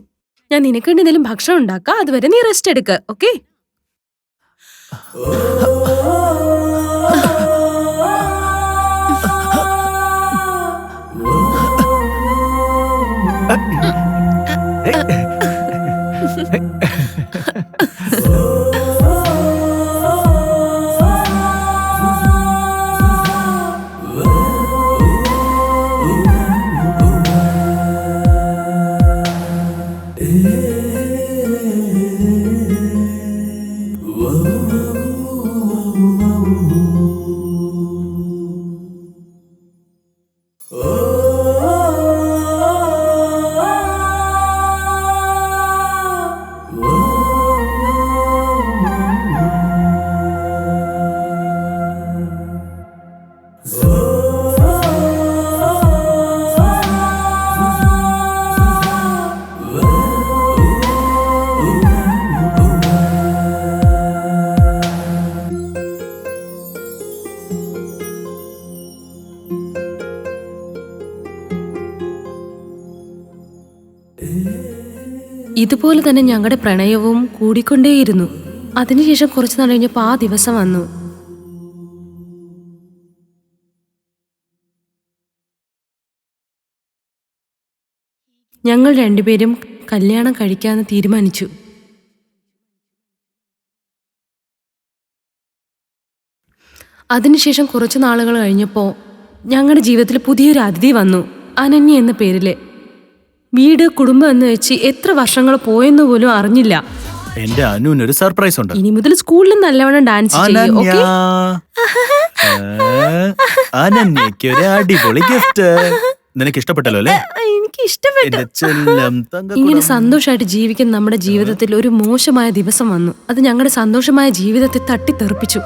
S5: ഞാൻ നിനക്ക് വേണ്ടി എന്തെങ്കിലും ഭക്ഷണം ഉണ്ടാക്കാം. അതുവരെ നീ റെസ്റ്റ് എടുക്ക. ഓക്കെ?
S7: Oh
S5: ഇതുപോലെ തന്നെ ഞങ്ങളുടെ പ്രണയവും കൂടിക്കൊണ്ടേയിരുന്നു. അതിനുശേഷം കുറച്ചു നാൾ കഴിഞ്ഞപ്പോൾ ആ ദിവസം വന്നു. ഞങ്ങൾ രണ്ടുപേരും കല്യാണം കഴിക്കാമെന്ന് തീരുമാനിച്ചു. അതിനുശേഷം കുറച്ചു നാളുകൾ കഴിഞ്ഞപ്പോൾ ഞങ്ങളുടെ ജീവിതത്തിൽ പുതിയൊരു അതിഥി വന്നു, അനന്യ എന്ന പേരില്. വീട്, കുടുംബം എന്ന് വെച്ച് എത്ര വർഷങ്ങൾ പോയെന്ന് പോലും അറിഞ്ഞില്ല.
S4: എന്റെ അനുവിനൊരു സർപ്രൈസ് ഉണ്ട്.
S5: ഇനി മുതൽ സ്കൂളിൽ നല്ലവണ്ണം ഡാൻസ് ചെയ്യും.
S4: അനന്യ, അനന്യയ്ക്കൊരു അടിപൊളി ഗിഫ്റ്റ്. നിനക്ക് ഇഷ്ടപ്പെട്ടല്ലോ അല്ലേ?
S5: എനിക്ക് ഇഷ്ടപ്പെട്ടു.
S4: എന്റെ ചെല്ലം തങ്കക്കുടം.
S5: ഇങ്ങനെ സന്തോഷമായിട്ട് ജീവിക്കുന്ന നമ്മുടെ ജീവിതത്തിൽ ഒരു മോശമായ ദിവസം വന്നു. അത് ഞങ്ങളുടെ സന്തോഷമായ ജീവിതത്തെ തട്ടിത്തെറിപ്പിച്ചു.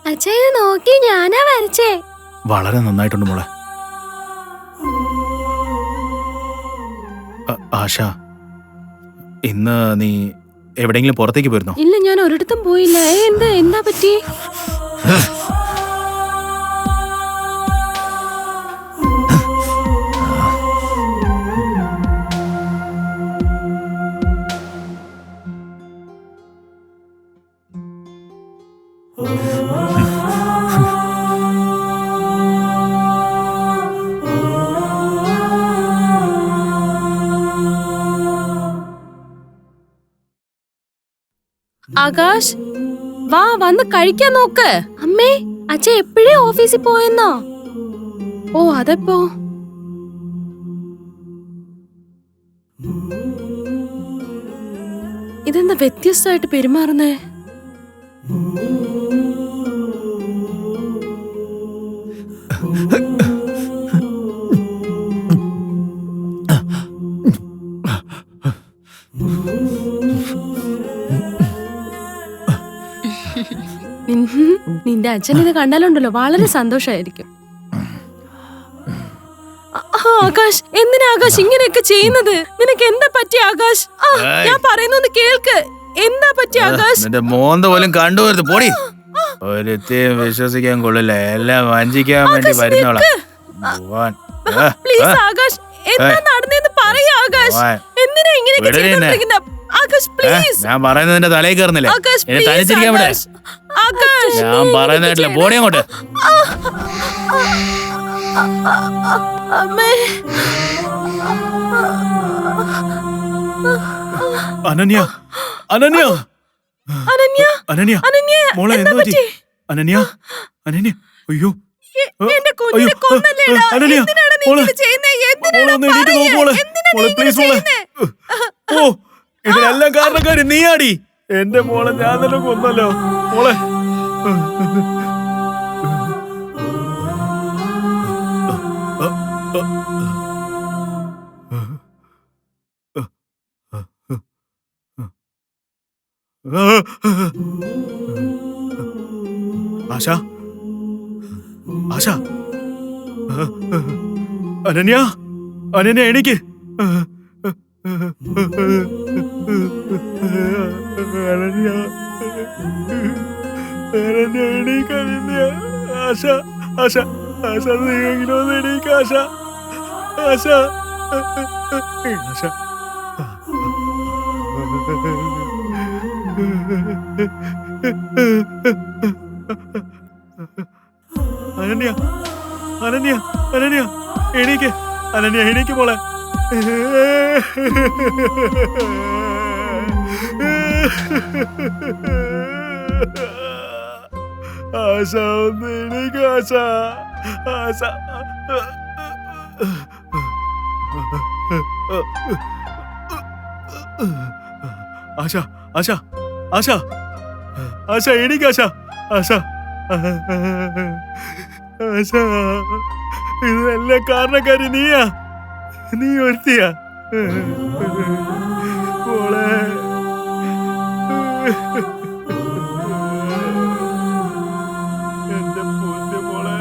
S1: അച്ഛൻ നോക്കി, ഞാനാ വരച്ചേ.
S4: വളരെ നന്നായിട്ടുണ്ട് മോളെ. ആശ, ഇന്ന് നീ എവിടെയെങ്കിലും പുറത്തേക്ക് പോയിരുന്നോ?
S5: ഇല്ല, ഞാൻ ഒരിടത്തും പോയില്ല. എന്താ പറ്റി? ആകാശ്, വാ, വന്ന് കഴിക്കാൻ നോക്ക്. അമ്മേ, അച്ഛൻ എപ്പോഴേ ഓഫീസിൽ പോയെന്നോ? ഓ, അതെപ്പോ? ഇതെന്താ വ്യത്യസ്തമായിട്ട് പെരുമാറുന്നേ? നിന്റെ അച്ഛൻ ഇത് കണ്ടാലുണ്ടല്ലോ വളരെ സന്തോഷമായിരിക്കും. ആകാശ്, എന്തിനാ ആകാശ് ഇങ്ങനെയൊക്കെ ചെയ്യുന്നത്? നിനക്ക് എന്താ പറ്റി ആകാശ്? ഞാൻ പറയുന്നത് കേൾക്ക്. എന്താ പറ്റി ആകാശ്?
S4: നിന്റെ മോന്ത പോലും കണ്ടുവരുത്. പോടി. ഒരുത്തേയും വിശ്വസിക്കാൻ കൊള്ളില്ല. എല്ലാം വഞ്ചിക്കാൻ വേണ്ടി വരുന്നോളാം.
S5: പ്ലീസ് ആകാശ്, എന്താ നടന്നേന്ന് പറയൂ ആകാശ്. എന്തിനാ ഇങ്ങനെയൊക്കെ ചെയ്തുകൊണ്ടിരിക്കുന്നത്? ആകാശ് പ്ലീസ്.
S4: ഞാൻ പറയുന്നതിന്റെ തലയിൽ കയറുന്നില്ലേ? എന്നെ തനിച്ചിരിക്കാൻ ഇവിടെ. ഞാൻ പറയുന്നില്ല. പോടി അങ്ങോട്ട്. അനന്യ, അനന്യ,
S5: അനന്യ,
S4: അനന്യ,
S5: അനന്യ,
S4: മോളെ
S5: എന്താ
S4: എന്താ പറ്റി?
S5: പറ്റി?
S4: അനന്യ, അനന്യ, അയ്യോ,
S5: എന്റെ കുഞ്ഞിനെ കൊന്നല്ലേടാ.
S4: അനന്യ,
S5: എന്തിനാണ് നീ
S4: മോളെ,
S5: ഇങ്ങനെ ചെയ്യുന്നേ? എന്തിനാണ്
S4: മോളെ ഒന്ന് എണീറ്റ് നോക്ക് മോളെ.
S5: എന്തിനാണ് നീ
S4: മോളെ
S5: ഇങ്ങനെ
S4: പ്ലീസ് മോളെ.
S5: ചെയ്യുന്നേ?
S4: ഓ, ഇതിനെല്ലാം കാരണക്കാരി നീയാടി. എന്റെ മോളെ ഞാൻ തന്നെ കൊന്നല്ലോ മോളെ. ആശ, ആശ, അനന്യ, അനന്യ എണീക്ക്. അനന്യ, അനന്യ എണീക്ക്. അനന്യ, ആശ, ആശ, ആശ, നീയെങ്കിലും ഒന്ന് എണീക്ക് ആശ, ആശ, ആശ. അനന്യ, അനന്യ, അനന്യ എണീക്ക്. അനന്യ എണീക്ക് മോളെ. ആശ, ഒന്ന് എണീക്ക് ആശ, ആശ. ആശ ആശ ആശ ആശ എണീക്ക് ആശ ആശ ആശ ഇതിനെല്ലാം കാരണക്കാരി നീയാ, നീ ഒരുത്തിയാ മോളെ. എന്റെ പൊന്നു മോളെ.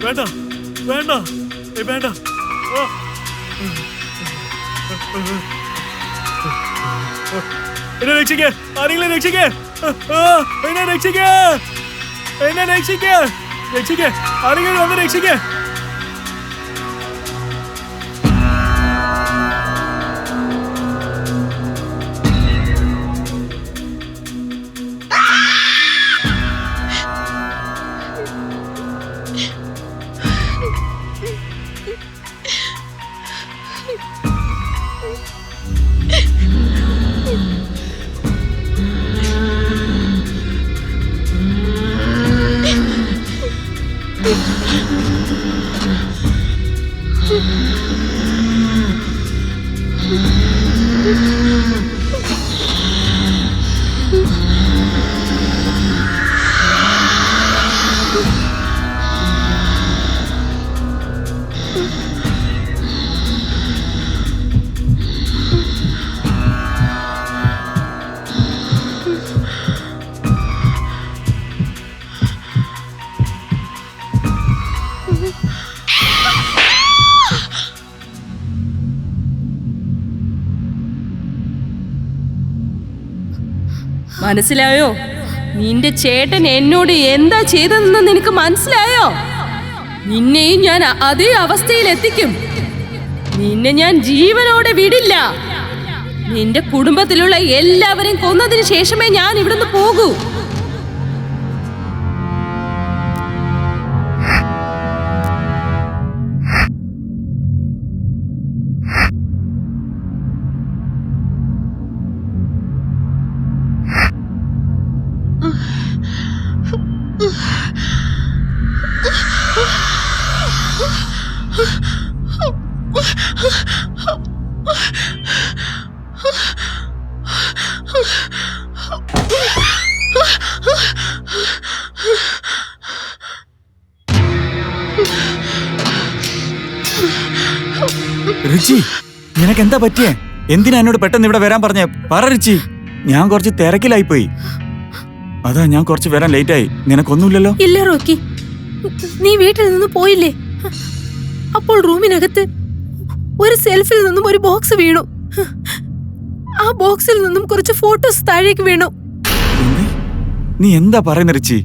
S4: വേണ്ട വേണ്ട വേണ്ട. എന്നെ രക്ഷിക്കേ, ആരെങ്കിലും രക്ഷിക്കേ, എന്നെ രക്ഷിക്കേ, എന്നെ രക്ഷിക്കേ, രക്ഷിക്കേ, ആരെങ്കിലും വന്ന് രക്ഷിക്കേ.
S5: മനസ്സിലായോ? നിന്റെ ചേട്ടൻ എന്നോട് എന്താ ചെയ്തതെന്ന് നിനക്ക് മനസ്സിലായോ? നിന്നെയും ഞാൻ അതേ അവസ്ഥയിൽ എത്തിക്കും. നിന്നെ ഞാൻ ജീവനോടെ വിടില്ല. നിന്റെ കുടുംബത്തിലുള്ള എല്ലാവരെയും കൊന്നതിന് ശേഷമേ ഞാൻ ഇവിടുന്ന് പോകൂ.
S3: റിച്ചി, നിനക്ക് എന്താ പറ്റിയേ? എന്തിനാ എന്നോട് പെട്ടെന്ന് ഇവിടെ വരാൻ പറഞ്ഞേ? പറ റിച്ചി. ഞാൻ കുറച്ച് തിരക്കിലായിപ്പോയി, അതാ ഞാൻ കുറച്ച് വരാൻ ലേറ്റായി. നിനക്കൊന്നുമില്ലല്ലോ?
S1: ഇല്ല റോക്കി, നീ വീട്ടിൽ നിന്ന് പോയില്ലേ? അപ്പോൾ റൂമിനകത്ത് ഒരു സെൽഫിൽ നിന്നും ഒരു ബോക്സ് വീണു. ആ ബോക്സിൽ നിന്നും കുറച്ച് ഫോട്ടോസ് താഴേക്ക് വീണു.
S3: എന്ത്? നീ എന്താ പറയുന്ന റിച്ചി?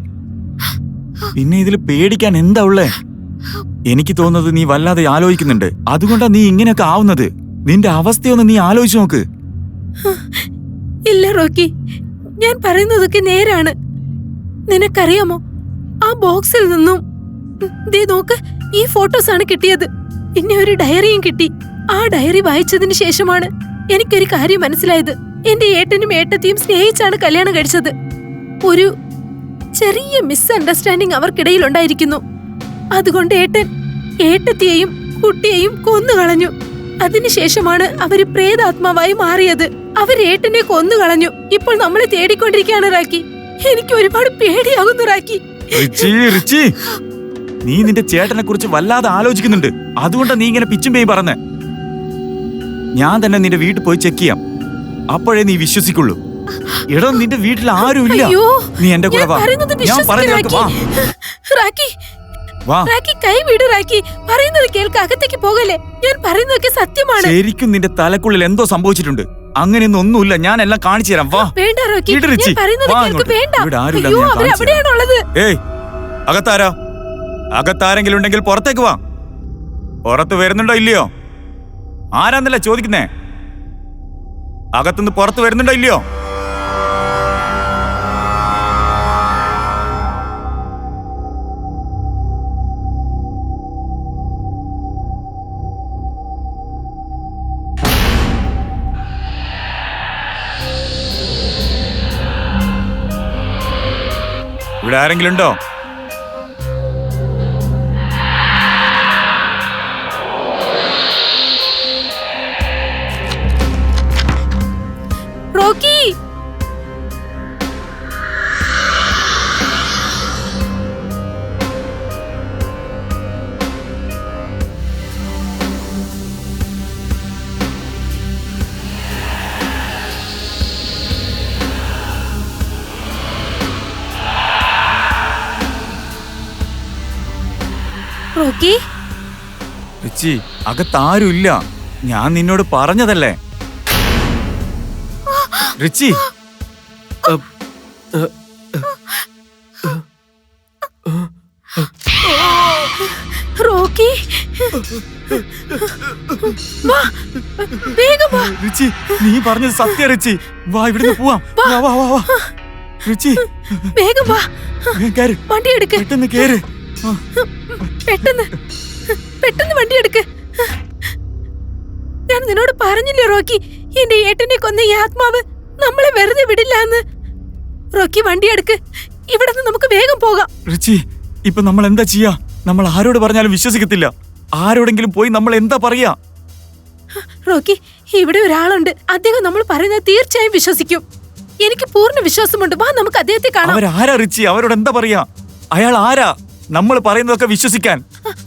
S3: പിന്നെ ഇതിൽ പേടിക്കാൻ എന്താ ഉള്ളേ? എനിക്ക് തോന്നുന്നത് നീ വല്ലാതെ ആലോചിക്കുന്നുണ്ട്. അതുകൊണ്ടാ നീ ഇങ്ങനെയൊക്കെ ആവുന്നത്. നിന്റെ അവസ്ഥയൊന്ന് നീ ആലോചിച്ചു നോക്ക്.
S1: ഇല്ല റോക്കി, ഞാൻ പറയുന്നതൊക്കെ നേരാണ്. നിനക്കറിയാമോ, ആ ബോക്സിൽ നിന്നും ദേ നോക്ക്, ഈ ഫോട്ടോസ് ആണ് കിട്ടിയത്. പിന്നെ ഒരു ഡയറിയും കിട്ടി. ആ ഡയറി വായിച്ചതിന് ശേഷമാണ് എനിക്കൊരു കാര്യം മനസ്സിലായത്. എന്റെ ഏട്ടനും ഏട്ടത്തിയും സ്നേഹിച്ചാണ് കല്യാണം കഴിച്ചത്. ഒരു ചെറിയ മിസ്അണ്ടർസ്റ്റാൻഡിങ് അവർക്കിടയിൽ ഉണ്ടായിരിക്കുന്നു. അതുകൊണ്ട് ഏട്ടൻ ഏട്ടത്തിയെയും കുട്ടിയെയും കൊന്നുകളഞ്ഞു. അതിനുശേഷമാണ് അവര് പ്രേതാത്മാവായി മാറിയത്. അവർ ഏട്ടനെ കൊന്നുകളഞ്ഞു. ഇപ്പോൾ നമ്മളെ തേടിക്കൊണ്ടിരിക്കുകയാണ് റാക്കി. എനിക്ക് ഒരുപാട് പേടിയാകുന്നു റാക്കി.
S3: റിച്ചി, നീ നിന്റെ ചേട്ടനെ കുറിച്ച് വല്ലാതെ ആലോചിക്കുന്നുണ്ട്. അതുകൊണ്ടാ നീ ഇങ്ങനെ പിച്ചും പേയും പറഞ്ഞേ. ഞാൻ തന്നെ നിന്റെ വീട്ടിൽ പോയി ചെക്ക് ചെയ്യാം, അപ്പോഴേ നീ വിശ്വസിക്കുള്ളൂ. എടോ, നിന്റെ വീട്ടിൽ ആരുമില്ല. നീ എന്റെ കൂടെ വാ. ഞാൻ പറഞ്ഞു വാ.
S1: റാക്കി,
S3: വാ.
S1: റാക്കി കൈ വിട് റാക്കി. പറയുന്നത് കേൾക്ക്, അകത്തേക്ക് പോകല്ലേ. ഞാൻ പറയുന്നതൊക്കെ സത്യമാണ്.
S3: ശരിക്കും നിന്റെ തലക്കുള്ളിൽ എന്തോ സംഭവിച്ചിട്ടുണ്ട്. അങ്ങനെയൊന്നും ഒന്നുമില്ല. ഞാൻ എല്ലാം കാണിച്ചു തരാം. വാ.
S1: വേണ്ട റോക്കി,
S3: വിട് റിച്ചി.
S1: ഞാൻ പറയുന്നത്
S3: വാ
S1: കേൾക്ക്.
S3: ഇങ്ങോട്ട്.
S1: വേണ്ട.
S3: ഇവിടെ ആരുമില്ല,
S1: അയ്യോ,
S3: ഞാൻ
S1: അവർ
S3: കാണിച്ചു തരാം.
S1: അവിടെയാണുള്ളത്.
S3: ഏയ്, അകത്താരാ? അകത്താരെങ്കിലും ഉണ്ടെങ്കിൽ പുറത്തേക്ക് വാ. പുറത്ത് വരുന്നുണ്ടോ ഇല്ലയോ? ആരാന്നല്ല ചോദിക്കുന്നേ. അകത്തുനിന്ന് പുറത്ത് വരുന്നുണ്ടോ ഇല്ലയോ? ഇവിടെ ആരെങ്കിലും ഉണ്ടോ?
S1: റോക്കി, റോക്കി,
S3: റിച്ചി, അകത്താരുമില്ല. ഞാൻ നിന്നോട് പറഞ്ഞതല്ലേ. റിച്ചി,
S1: റോക്കി, വാ, വേഗം വാ.
S3: റിച്ചി, നീ പറഞ്ഞത് സത്യ. റിച്ചി, വാ, ഇവിടുന്ന് പോവാം. വാ വാ വാ വാ. റിച്ചി,
S1: വേഗം വാ.
S3: കേറ്.
S1: വണ്ടി എടുക്ക്.
S3: പെട്ടെന്ന് കേറ്.
S1: പെട്ടെന്ന് പെട്ടെന്ന് വണ്ടി എടുക്ക്. ഞാൻ നിന്നോട് പറഞ്ഞില്ലേ റോക്കി, എന്റെ ഏട്ടനെ കൊന്ന ഈ ആത്മാവ് നമ്മളെ വെറുതെ വിടില്ല എന്ന്. റോക്കി, വണ്ടി എടുക്ക്. ഇവിടെ നിന്ന് നമുക്ക് വേഗം പോകാം.
S3: റിച്ചി, ഇപ്പൊ നമ്മൾ എന്താ ചെയ്യാ? നമ്മൾ ആരോട് പറഞ്ഞാലും വിശ്വസിക്കത്തില്ല. ആരോടെങ്കിലും പോയി നമ്മൾ എന്താ പറയാ?
S1: റോക്കി, ഇവിടെ ഒരാളുണ്ട്. അദ്ദേഹം നമ്മൾ പറയുന്നത് തീർച്ചയായും വിശ്വസിക്കും. എനിക്ക് പൂർണ്ണ വിശ്വാസമുണ്ട്. വാ, നമുക്ക് അദ്ദേഹത്തെ കാണാം.
S3: അവരാരാ റിച്ചി? അവരോട് എന്താ പറയാ? അയാൾ ആരാ? നമ്മൾ പറയുന്നതൊക്കെ വിശ്വസിക്കാൻ.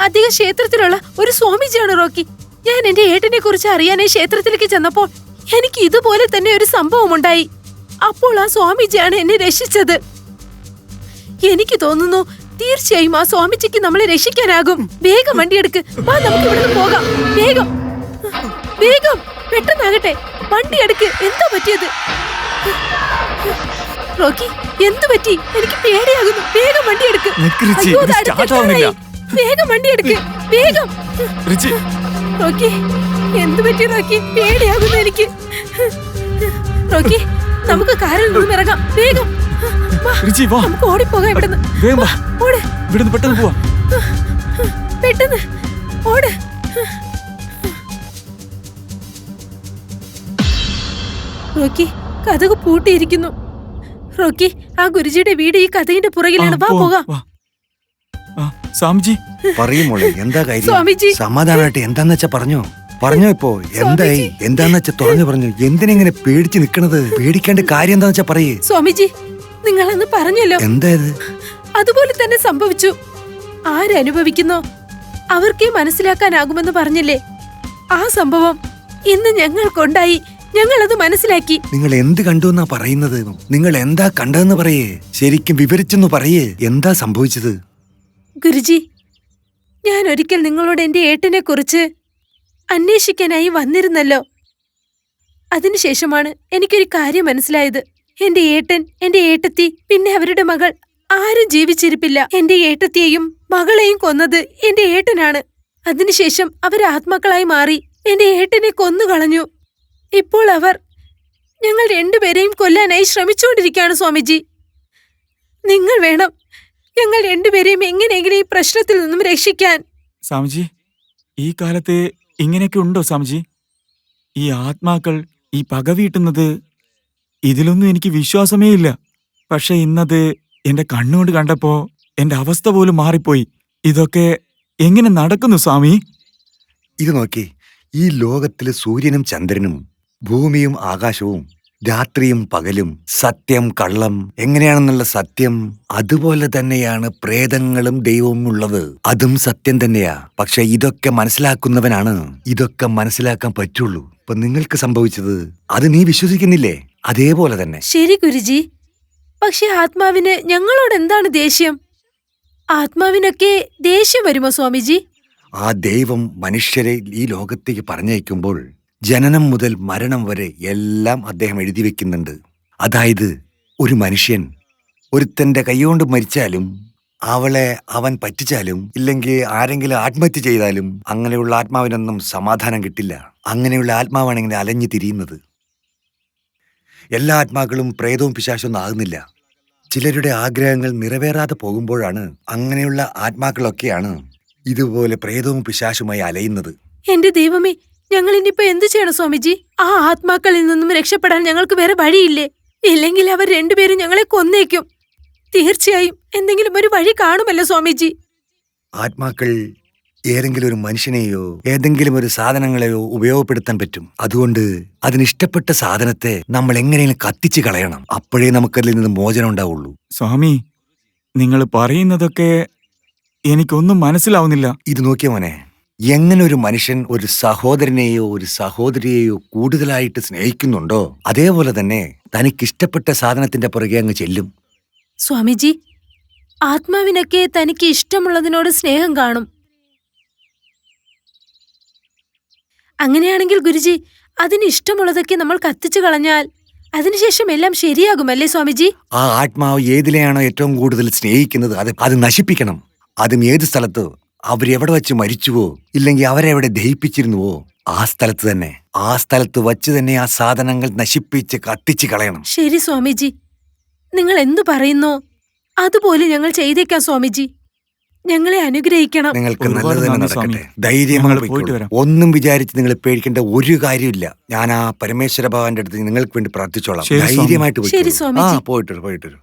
S1: അദ്ദേഹം ക്ഷേത്രത്തിലുള്ള ഒരു സ്വാമിജിയാണ് റോക്കി. ഞാൻ എന്റെ ഏട്ടനെ കുറിച്ച് അറിയാനായി ക്ഷേത്രത്തിലേക്ക് ചെന്നപ്പോൾ എനിക്ക് ഇതുപോലെ തന്നെ ഒരു സംഭവം ഉണ്ടായി. അപ്പോൾ ആ സ്വാമിജിയാണ് എന്നെ രക്ഷിച്ചത്. എനിക്ക് തോന്നുന്നു തീർച്ചയായും ആ സ്വാമിജിക്ക് നമ്മളെ രക്ഷിക്കാനാകും. വേഗം വണ്ടിയെടുക്ക്. വാ, നമുക്ക് ഇവിടുന്ന് പോകാം. വേഗം വേഗം, പെട്ടെന്നാകട്ടെ. വണ്ടി എടുക്ക്. എന്താ പറ്റിയത് റോക്കി? എന്തു പറ്റി? എനിക്ക് പേടിയാകുന്നു. വേഗം വണ്ടി എടുക്ക്. അയ്യോ, അത് അടുത്തെത്താറായി. വേഗം വണ്ടി എടുക്ക്. വേഗം. റോക്കി, എന്തു പറ്റി റോക്കി? പേടിയാകുന്നു എനിക്ക്. റോക്കി, നമുക്ക് കാറിൽ നിന്നും ഇറങ്ങാം. വേഗം നമുക്ക് ഓടിപ്പോകാം. ഇവിടുന്ന് ഓട്.
S3: ഇവിടുന്ന് പെട്ടെന്ന് പോവാ.
S1: പെട്ടെന്ന് ഓട്. റോക്കി, കതക് പൂട്ടിയിരിക്കുന്നു. റോക്കി, ആ ഗുരുജിയുടെ വീട് ഈ കഥയുടെ പുറകിലാണ്. വാ, പോകാം.
S3: സ്വാമിജി,
S6: പറയുമോളെ, എന്താ കാര്യം?
S1: സ്വാമിജി,
S6: സമാധാനമായിട്ട് എന്താന്ന് വെച്ചാ പറഞ്ഞോ. പറഞ്ഞോ. ഇപ്പോ എന്തായി? എന്താന്ന് വെച്ചാ പറഞ്ഞു. എന്തിനെങ്ങനെ പേടിച്ച് നിക്കണത്? പേടിക്കേണ്ട കാര്യം എന്താന്ന് വെച്ചാ പറയേ.
S1: സ്വാമിജി, നിങ്ങളന്ന് പറഞ്ഞല്ലോ.
S6: എന്താ ഇത്?
S1: അതുപോലെ തന്നെ സംഭവിച്ചു. ആരനുഭവിക്കുന്നോ അവർക്കേ മനസ്സിലാക്കാനാകുമെന്ന് പറഞ്ഞില്ലേ? ആ സംഭവം ഇന്ന് ഞങ്ങൾക്കുണ്ടായി. ഞങ്ങൾ അത് മനസ്സിലാക്കി.
S6: നിങ്ങൾ എന്ത് കണ്ടു എന്നാ പറയുന്നത്? നിങ്ങൾ എന്താ കണ്ടതെന്ന് പറയേ, ശരിക്കും വിവരിച്ചെന്ന് പറയേ. എന്താ സംഭവിച്ചത്?
S1: ഗുരുജി, ഞാൻ ഒരിക്കൽ നിങ്ങളോട് എന്റെ ഏട്ടനെ കുറിച്ച് അന്വേഷിക്കാനായി വന്നിരുന്നല്ലോ. അതിനുശേഷമാണ് എനിക്കൊരു കാര്യം മനസ്സിലായത്. എന്റെ ഏട്ടൻ, എന്റെ ഏട്ടത്തി, പിന്നെ അവരുടെ മകൾ ആരും ജീവിച്ചിരിപ്പില്ല. എന്റെ ഏട്ടത്തിയെയും മകളെയും കൊന്നത് എന്റെ ഏട്ടനാണ്. അതിനുശേഷം അവർ ആത്മാക്കളായി മാറി എന്റെ ഏട്ടനെ കൊന്നുകളഞ്ഞു. ഇപ്പോൾ അവർ ഞങ്ങൾ രണ്ടുപേരെയും കൊല്ലാനായി ശ്രമിച്ചുകൊണ്ടിരിക്കുകയാണ് സ്വാമിജി. നിങ്ങൾ വേണം ഞങ്ങൾ രണ്ടുപേരെയും എങ്ങനെയെങ്കിലും ഈ പ്രശ്നത്തിൽ നിന്നും രക്ഷിക്കാൻ.
S3: സ്വാമിജി, ഈ കാലത്ത് ഇങ്ങനെയൊക്കെ ഉണ്ടോ സ്വാമിജി? ഈ ആത്മാക്കൾ ഈ പക വീട്ടുന്നത്, ഇതിലൊന്നും എനിക്ക് വിശ്വാസമേ ഇല്ല. പക്ഷെ ഇന്നത് എന്റെ കണ്ണുകൊണ്ട് കണ്ടപ്പോ എന്റെ അവസ്ഥ പോലും മാറിപ്പോയി. ഇതൊക്കെ എങ്ങനെ നടക്കുന്നു സ്വാമി?
S6: ഇത് നോക്കി, ഈ ലോകത്തില് സൂര്യനും ചന്ദ്രനും ഭൂമിയും ആകാശവും രാത്രിയും പകലും സത്യം കള്ളം എങ്ങനെയാണെന്നുള്ള സത്യം, അതുപോലെ തന്നെയാണ് പ്രേതങ്ങളും ദൈവവും ഉള്ളത്. അതും സത്യം തന്നെയാ. പക്ഷെ ഇതൊക്കെ മനസ്സിലാക്കുന്നവനാണ് ഇതൊക്കെ മനസ്സിലാക്കാൻ പറ്റുള്ളൂ. ഇപ്പൊ നിങ്ങൾക്ക് സംഭവിച്ചത് അത് നീ വിശ്വസിക്കുന്നില്ലേ? അതേപോലെ തന്നെ.
S1: ശരി ഗുരുജി, പക്ഷെ ആത്മാവിന് ഞങ്ങളോട് എന്താണ് ദേഷ്യം? ആത്മാവിനൊക്കെ ദേഷ്യം വരുമോ സ്വാമിജി?
S6: ആ ദൈവം മനുഷ്യരെ ഈ ലോകത്തേക്ക് പറഞ്ഞയക്കുമ്പോൾ ജനനം മുതൽ മരണം വരെ എല്ലാം അദ്ദേഹം എഴുതി വെക്കുന്നുണ്ട്. അതായത് ഒരു മനുഷ്യൻ ഒരുത്തന്റെ കൈകൊണ്ട് മരിച്ചാലും, അവളെ അവൻ പറ്റിച്ചാലും, ഇല്ലെങ്കിൽ ആരെങ്കിലും ആത്മഹത്യ ചെയ്താലും അങ്ങനെയുള്ള ആത്മാവിനൊന്നും സമാധാനം കിട്ടില്ല. അങ്ങനെയുള്ള ആത്മാവാണ് ഇങ്ങനെ അലഞ്ഞു തിരിയുന്നത്. എല്ലാ ആത്മാക്കളും പ്രേതവും പിശാചൊന്നും ആകുന്നില്ല. ചിലരുടെ ആഗ്രഹങ്ങൾ നിറവേറാതെ പോകുമ്പോഴാണ് അങ്ങനെയുള്ള ആത്മാക്കളൊക്കെയാണ് ഇതുപോലെ പ്രേതവും പിശാചുമായി അലയുന്നത്.
S1: എന്റെ ദൈവമേ, ഞങ്ങൾ ഇനിയിപ്പോ എന്തു ചെയ്യണം സ്വാമിജി? ആ ആത്മാക്കളിൽ നിന്നും രക്ഷപ്പെടാൻ ഞങ്ങൾക്ക് വേറെ വഴിയില്ലേ? ഇല്ലെങ്കിൽ അവർ രണ്ടുപേരും ഞങ്ങളെ കൊന്നേക്കും. തീർച്ചയായും എന്തെങ്കിലും ഒരു വഴി കാണുമല്ലോ സ്വാമിജി.
S6: ആത്മാക്കൾ ഏതെങ്കിലും ഒരു മനുഷ്യനെയോ ഏതെങ്കിലും ഒരു സാധനങ്ങളെയോ ഉപയോഗപ്പെടുത്താൻ പറ്റും. അതുകൊണ്ട് അതിനിഷ്ടപ്പെട്ട സാധനത്തെ നമ്മൾ എങ്ങനെയും കത്തിച്ച് കളയണം. അപ്പോഴേ നമുക്കതിൽ നിന്ന് മോചനം ഉണ്ടാവുള്ളൂ.
S3: സ്വാമി, നിങ്ങൾ പറയുന്നതൊക്കെ എനിക്കൊന്നും മനസ്സിലാവുന്നില്ല.
S6: ഇത് നോക്കിയ മോനെ, എങ്ങനെ ഒരു മനുഷ്യൻ ഒരു സഹോദരനെയോ ഒരു സഹോദരിയെയോ കൂടുതലായിട്ട് സ്നേഹിക്കുന്നുണ്ടോ, അതേപോലെ തന്നെ തനിക്കിഷ്ടപ്പെട്ട സാധനത്തിന്റെ പുറകെ അങ്ങ് ചെല്ലും.
S1: സ്വാമിജി, ആത്മാവിനൊക്കെ തനിക്ക് ഇഷ്ടമുള്ളതിനോട് സ്നേഹം കാണും. അങ്ങനെയാണെങ്കിൽ ഗുരുജി, അതിന് ഇഷ്ടമുള്ളതൊക്കെ നമ്മൾ കത്തിച്ചു കളഞ്ഞാൽ അതിനുശേഷം എല്ലാം ശരിയാകുമല്ലേ സ്വാമിജി?
S6: ആ ആത്മാവ് ഏതിലെയാണോ ഏറ്റവും കൂടുതൽ സ്നേഹിക്കുന്നത് അത് നശിപ്പിക്കണം. അതും ഏത് സ്ഥലത്ത് അവരെവിടെ വെച്ച് മരിച്ചുവോ ഇല്ലെങ്കിൽ അവരെവിടെ ദഹിപ്പിച്ചിരുന്നുവോ ആ സ്ഥലത്ത് തന്നെ, ആ സ്ഥലത്ത് വച്ച് തന്നെ ആ സാധനങ്ങൾ നശിപ്പിച്ച് കത്തിച്ച് കളയണം.
S1: ശരി സ്വാമിജി, നിങ്ങൾ എന്തു പറയുന്നോ അതുപോലെ ഞങ്ങൾ ചെയ്തേക്കാം സ്വാമിജി. ഞങ്ങളെ അനുഗ്രഹിക്കണം.
S6: നിങ്ങൾക്ക്
S3: ഒരുപാട്
S6: നല്ലത് തന്നെ
S3: നന്ദി സ്വാമി.
S6: നടക്കട്ടെ. ധൈര്യമായി
S3: ഞങ്ങൾ പോയിട്ട്
S6: പോയിക്കോളൂ.
S3: വരാം.
S6: ഒന്നും വിചാരിച്ച് നിങ്ങൾ പേടിക്കേണ്ട ഒരു കാര്യമില്ല. ഞാൻ ആ പരമേശ്വര ഭഗവാന്റെ അടുത്ത് നിങ്ങൾക്ക് വേണ്ടി പ്രാർത്ഥിച്ചോളാം.
S3: ശരി സ്വാമി.
S6: ധൈര്യമായിട്ട്
S1: ശരി
S6: പോയിക്കോളൂ.
S1: സ്വാമിജി.
S6: പോയിട്ട്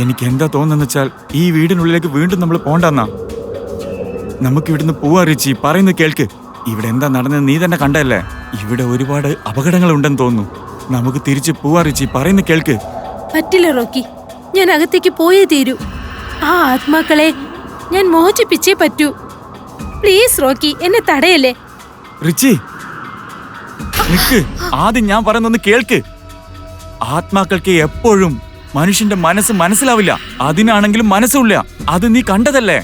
S3: എനിക്ക് എന്താ തോന്നുന്നു വെച്ചാൽ ഈ വീടിനുള്ളിലേക്ക് വീണ്ടും നമ്മൾ പോണ്ടെന്നാ. നമുക്ക് ഇവിടുന്ന് പോവാ റിച്ചി, പറയുന്നത് കേൾക്ക്. ഇവിടെ എന്താ നടന്നത് നീ തന്നെ കണ്ടല്ലേ. ഇവിടെ ഒരുപാട് അപകടങ്ങൾ ഉണ്ടെന്ന് തോന്നുന്നു. നമുക്ക് തിരിച്ച് പോവാ റിച്ചി, പറയുന്നത് കേൾക്ക്.
S1: പറ്റില്ല റോക്കി, ഞാൻ അകത്തേക്ക് പോയേ തീരൂ. ആ ആത്മാക്കളെ ഞാൻ മോചിപ്പിച്ചേ പറ്റൂ. പ്ലീസ് റോക്കി, എന്നെ തടയല്ലേ.
S3: റിച്ചി നിക്ക്, ആദ്യം ഞാൻ പറയുന്നൊന്ന് കേൾക്ക്. ആത്മാക്കൾക്ക് എപ്പോഴും മനുഷ്യന്റെ മനസ്സ് മനസ്സിലാവില്ല. അതിനാണെങ്കിലും മനസ്സുമില്ല. അത് നീ കണ്ടതല്ലേ.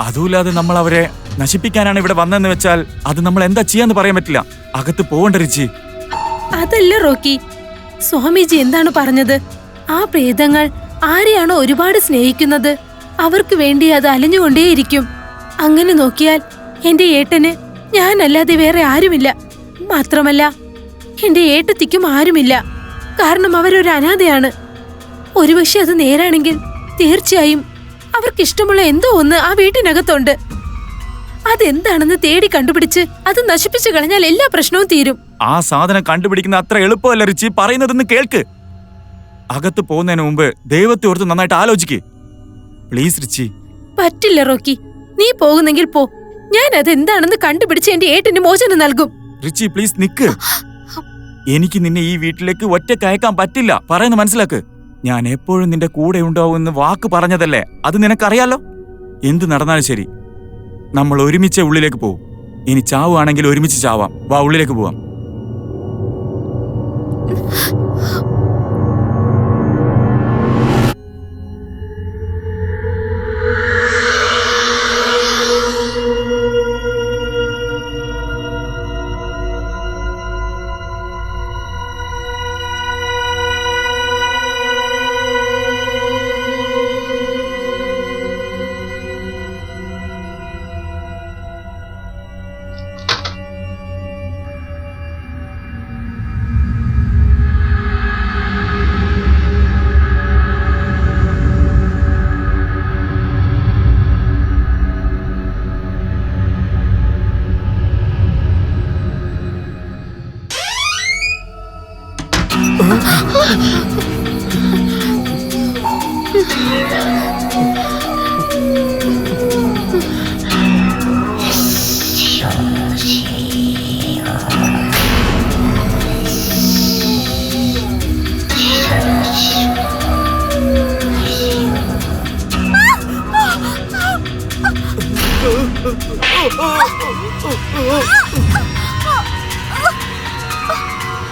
S3: അതുമില്ലാതെ നമ്മൾ അവരെ നശിപ്പിക്കാനാണ് ഇവിടെ വന്നതെന്ന് വെച്ചാൽ അത് നമ്മൾ എന്താ ചെയ്യാന്ന് പറയാൻ പറ്റില്ല. അകത്ത് പോവണ്ട റിച്ചി.
S1: അതല്ല റോക്കി, സ്വാമിജി എന്താണ് പറഞ്ഞത്? ആ പ്രേതങ്ങൾ ആരെയാണോ ഒരുപാട് സ്നേഹിക്കുന്നത് അവർക്ക് വേണ്ടി അത് അലഞ്ഞുകൊണ്ടേയിരിക്കും. അങ്ങനെ നോക്കിയാൽ എന്റെ ഏട്ടന് ഞാനല്ലാതെ വേറെ ആരുമില്ല. മാത്രമല്ല എന്റെ ഏട്ടത്തിക്കും ആരുമില്ല. കാരണം അവരൊരു അനാഥയാണ്. ഒരുപക്ഷെ അത് നേരാണെങ്കിൽ തീർച്ചയായും അവർക്കിഷ്ടമുള്ള എന്തോ ഒന്ന് ആ വീട്ടിനകത്തുണ്ട്. അതെന്താണെന്ന് തേടി കണ്ടുപിടിച്ച് അത് നശിപ്പിച്ചു കളഞ്ഞാൽ എല്ലാ പ്രശ്നവും തീരും.
S3: ആ സാധനം കണ്ടുപിടിക്കുന്ന അത്ര എളുപ്പമല്ല റിച്ചി, പറയുന്നതെന്ന് കേൾക്ക്. അകത്ത് പോകുന്നതിന് മുമ്പ് ദൈവത്തെ ഓർത്ത് നന്നായിട്ട് ആലോചിക്ക്. Please Richie.
S1: പറ്റില്ല റോക്കി, നീ പോകുന്നെങ്കിൽ പോ. ഞാൻ അതെന്താണെന്ന് കണ്ടുപിടിച്ച് എന്റെ ഏട്ടന് മോചനം നൽകും.
S3: റിച്ചി പ്ലീസ് നിക്ക്. എനിക്ക് നിന്നെ ഈ വീട്ടിലേക്ക് ഒറ്റയ്ക്ക് അയക്കാൻ പറ്റില്ല. പറയുന്ന മനസ്സിലാക്ക്. ഞാൻ എപ്പോഴും നിന്റെ കൂടെ ഉണ്ടാവുമെന്ന് വാക്ക് പറഞ്ഞതല്ലേ, അത് നിനക്കറിയാലോ. എന്ത് നടന്നാലും ശരി, നമ്മൾ ഒരുമിച്ച് ഉള്ളിലേക്ക് പോവും. ഇനി ചാവുകയാണെങ്കിൽ ഒരുമിച്ച് ചാവാം. വാ, ഉള്ളിലേക്ക് പോവാം.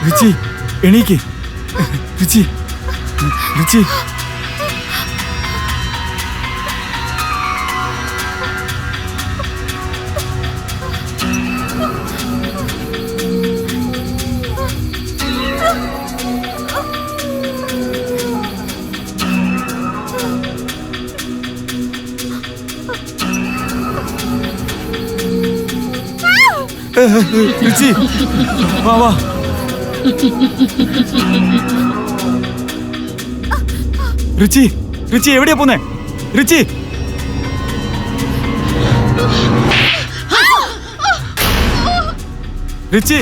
S3: റിച്ചി എണീക്ക്. റിച്ചി റിച്ചി റിച്ചി വാ വാ. റിച്ചി റിച്ചി എവിടെയാ പോന്നെ? റിച്ചി റിച്ചി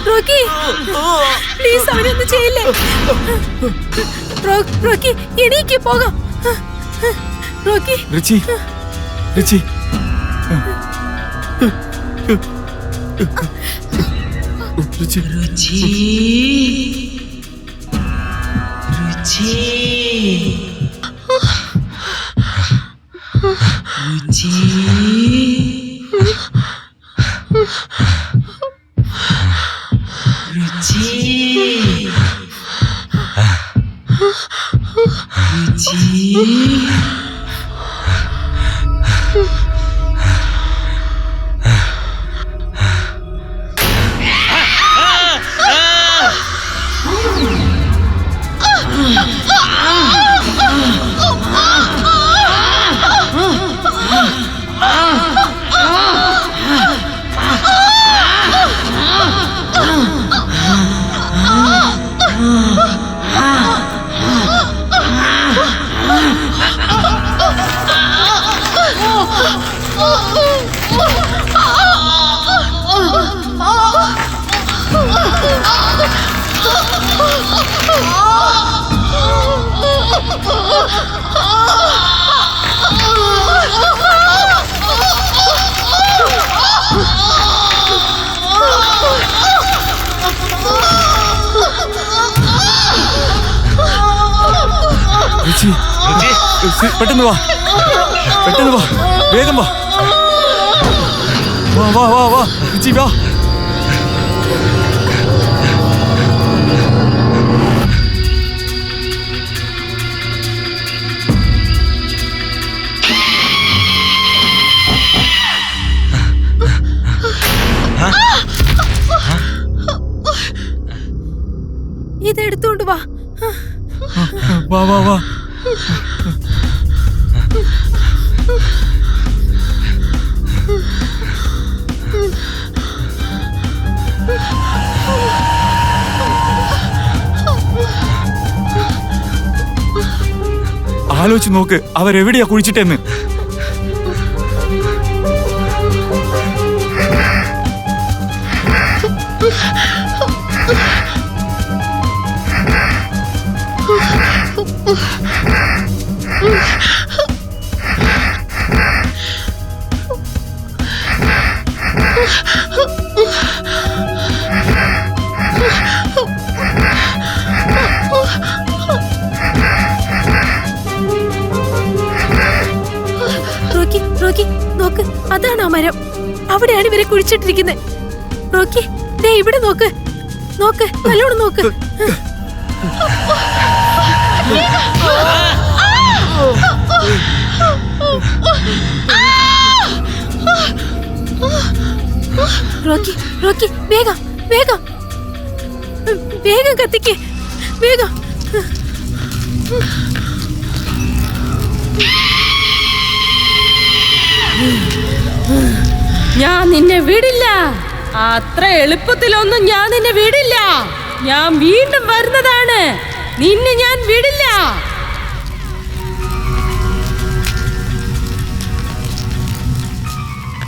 S1: റോക്കി, പ്ലീസ് അവനൊന്നും ചെയ്യില്ലേ. റോക്കി എണീക്ക്, പോകാം. റോക്കി
S3: റിച്ചി റിച്ചി റിച്ചി പെട്ടെന്ന് വാ, പെട്ടെന്ന് വാ, വേഗം വാ. വാ വാ വാ വാ റിച്ചി വാ.
S1: ഇതെടുത്തോണ്ട് വാ.
S3: വാ വാ വാ. ആലോചിച്ച് നോക്ക്, അവരെവിടെയാ കുഴിച്ചിട്ടെന്ന്.
S1: റോക്കി, റോക്കി, നോക്ക്, അതാണ് ആ മരം. അവിടെയാണ് ഇവരെ കുഴിച്ചിട്ടിരിക്കുന്നത്. റോക്കി, ദേ ഇവിടെ നോക്ക്, നോക്ക്, നല്ലോണം നോക്ക്. റോക്കി, റോക്കി, വേഗം, വേഗം, വേഗം കത്തിക്ക്, വേഗം.
S5: ഞാൻ നിന്നെ വിടില്ല. അത്ര എളുപ്പത്തിലൊന്നും ഞാൻ നിന്നെ വിടില്ല. ഞാൻ വീണ്ടും വരുന്നതാണ്. നിന്നെ ഞാൻ വിടില്ല.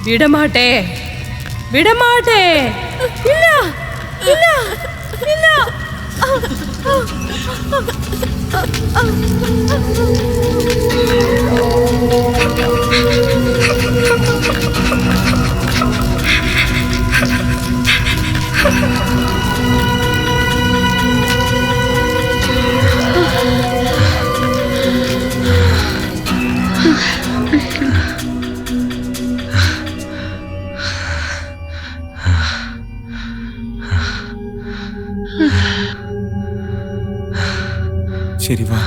S5: വിടമാട്ടെ, വിടമാട്ടെ. ഇല്ല, ഇല്ല, ഇല്ല.
S3: ശരി വാ.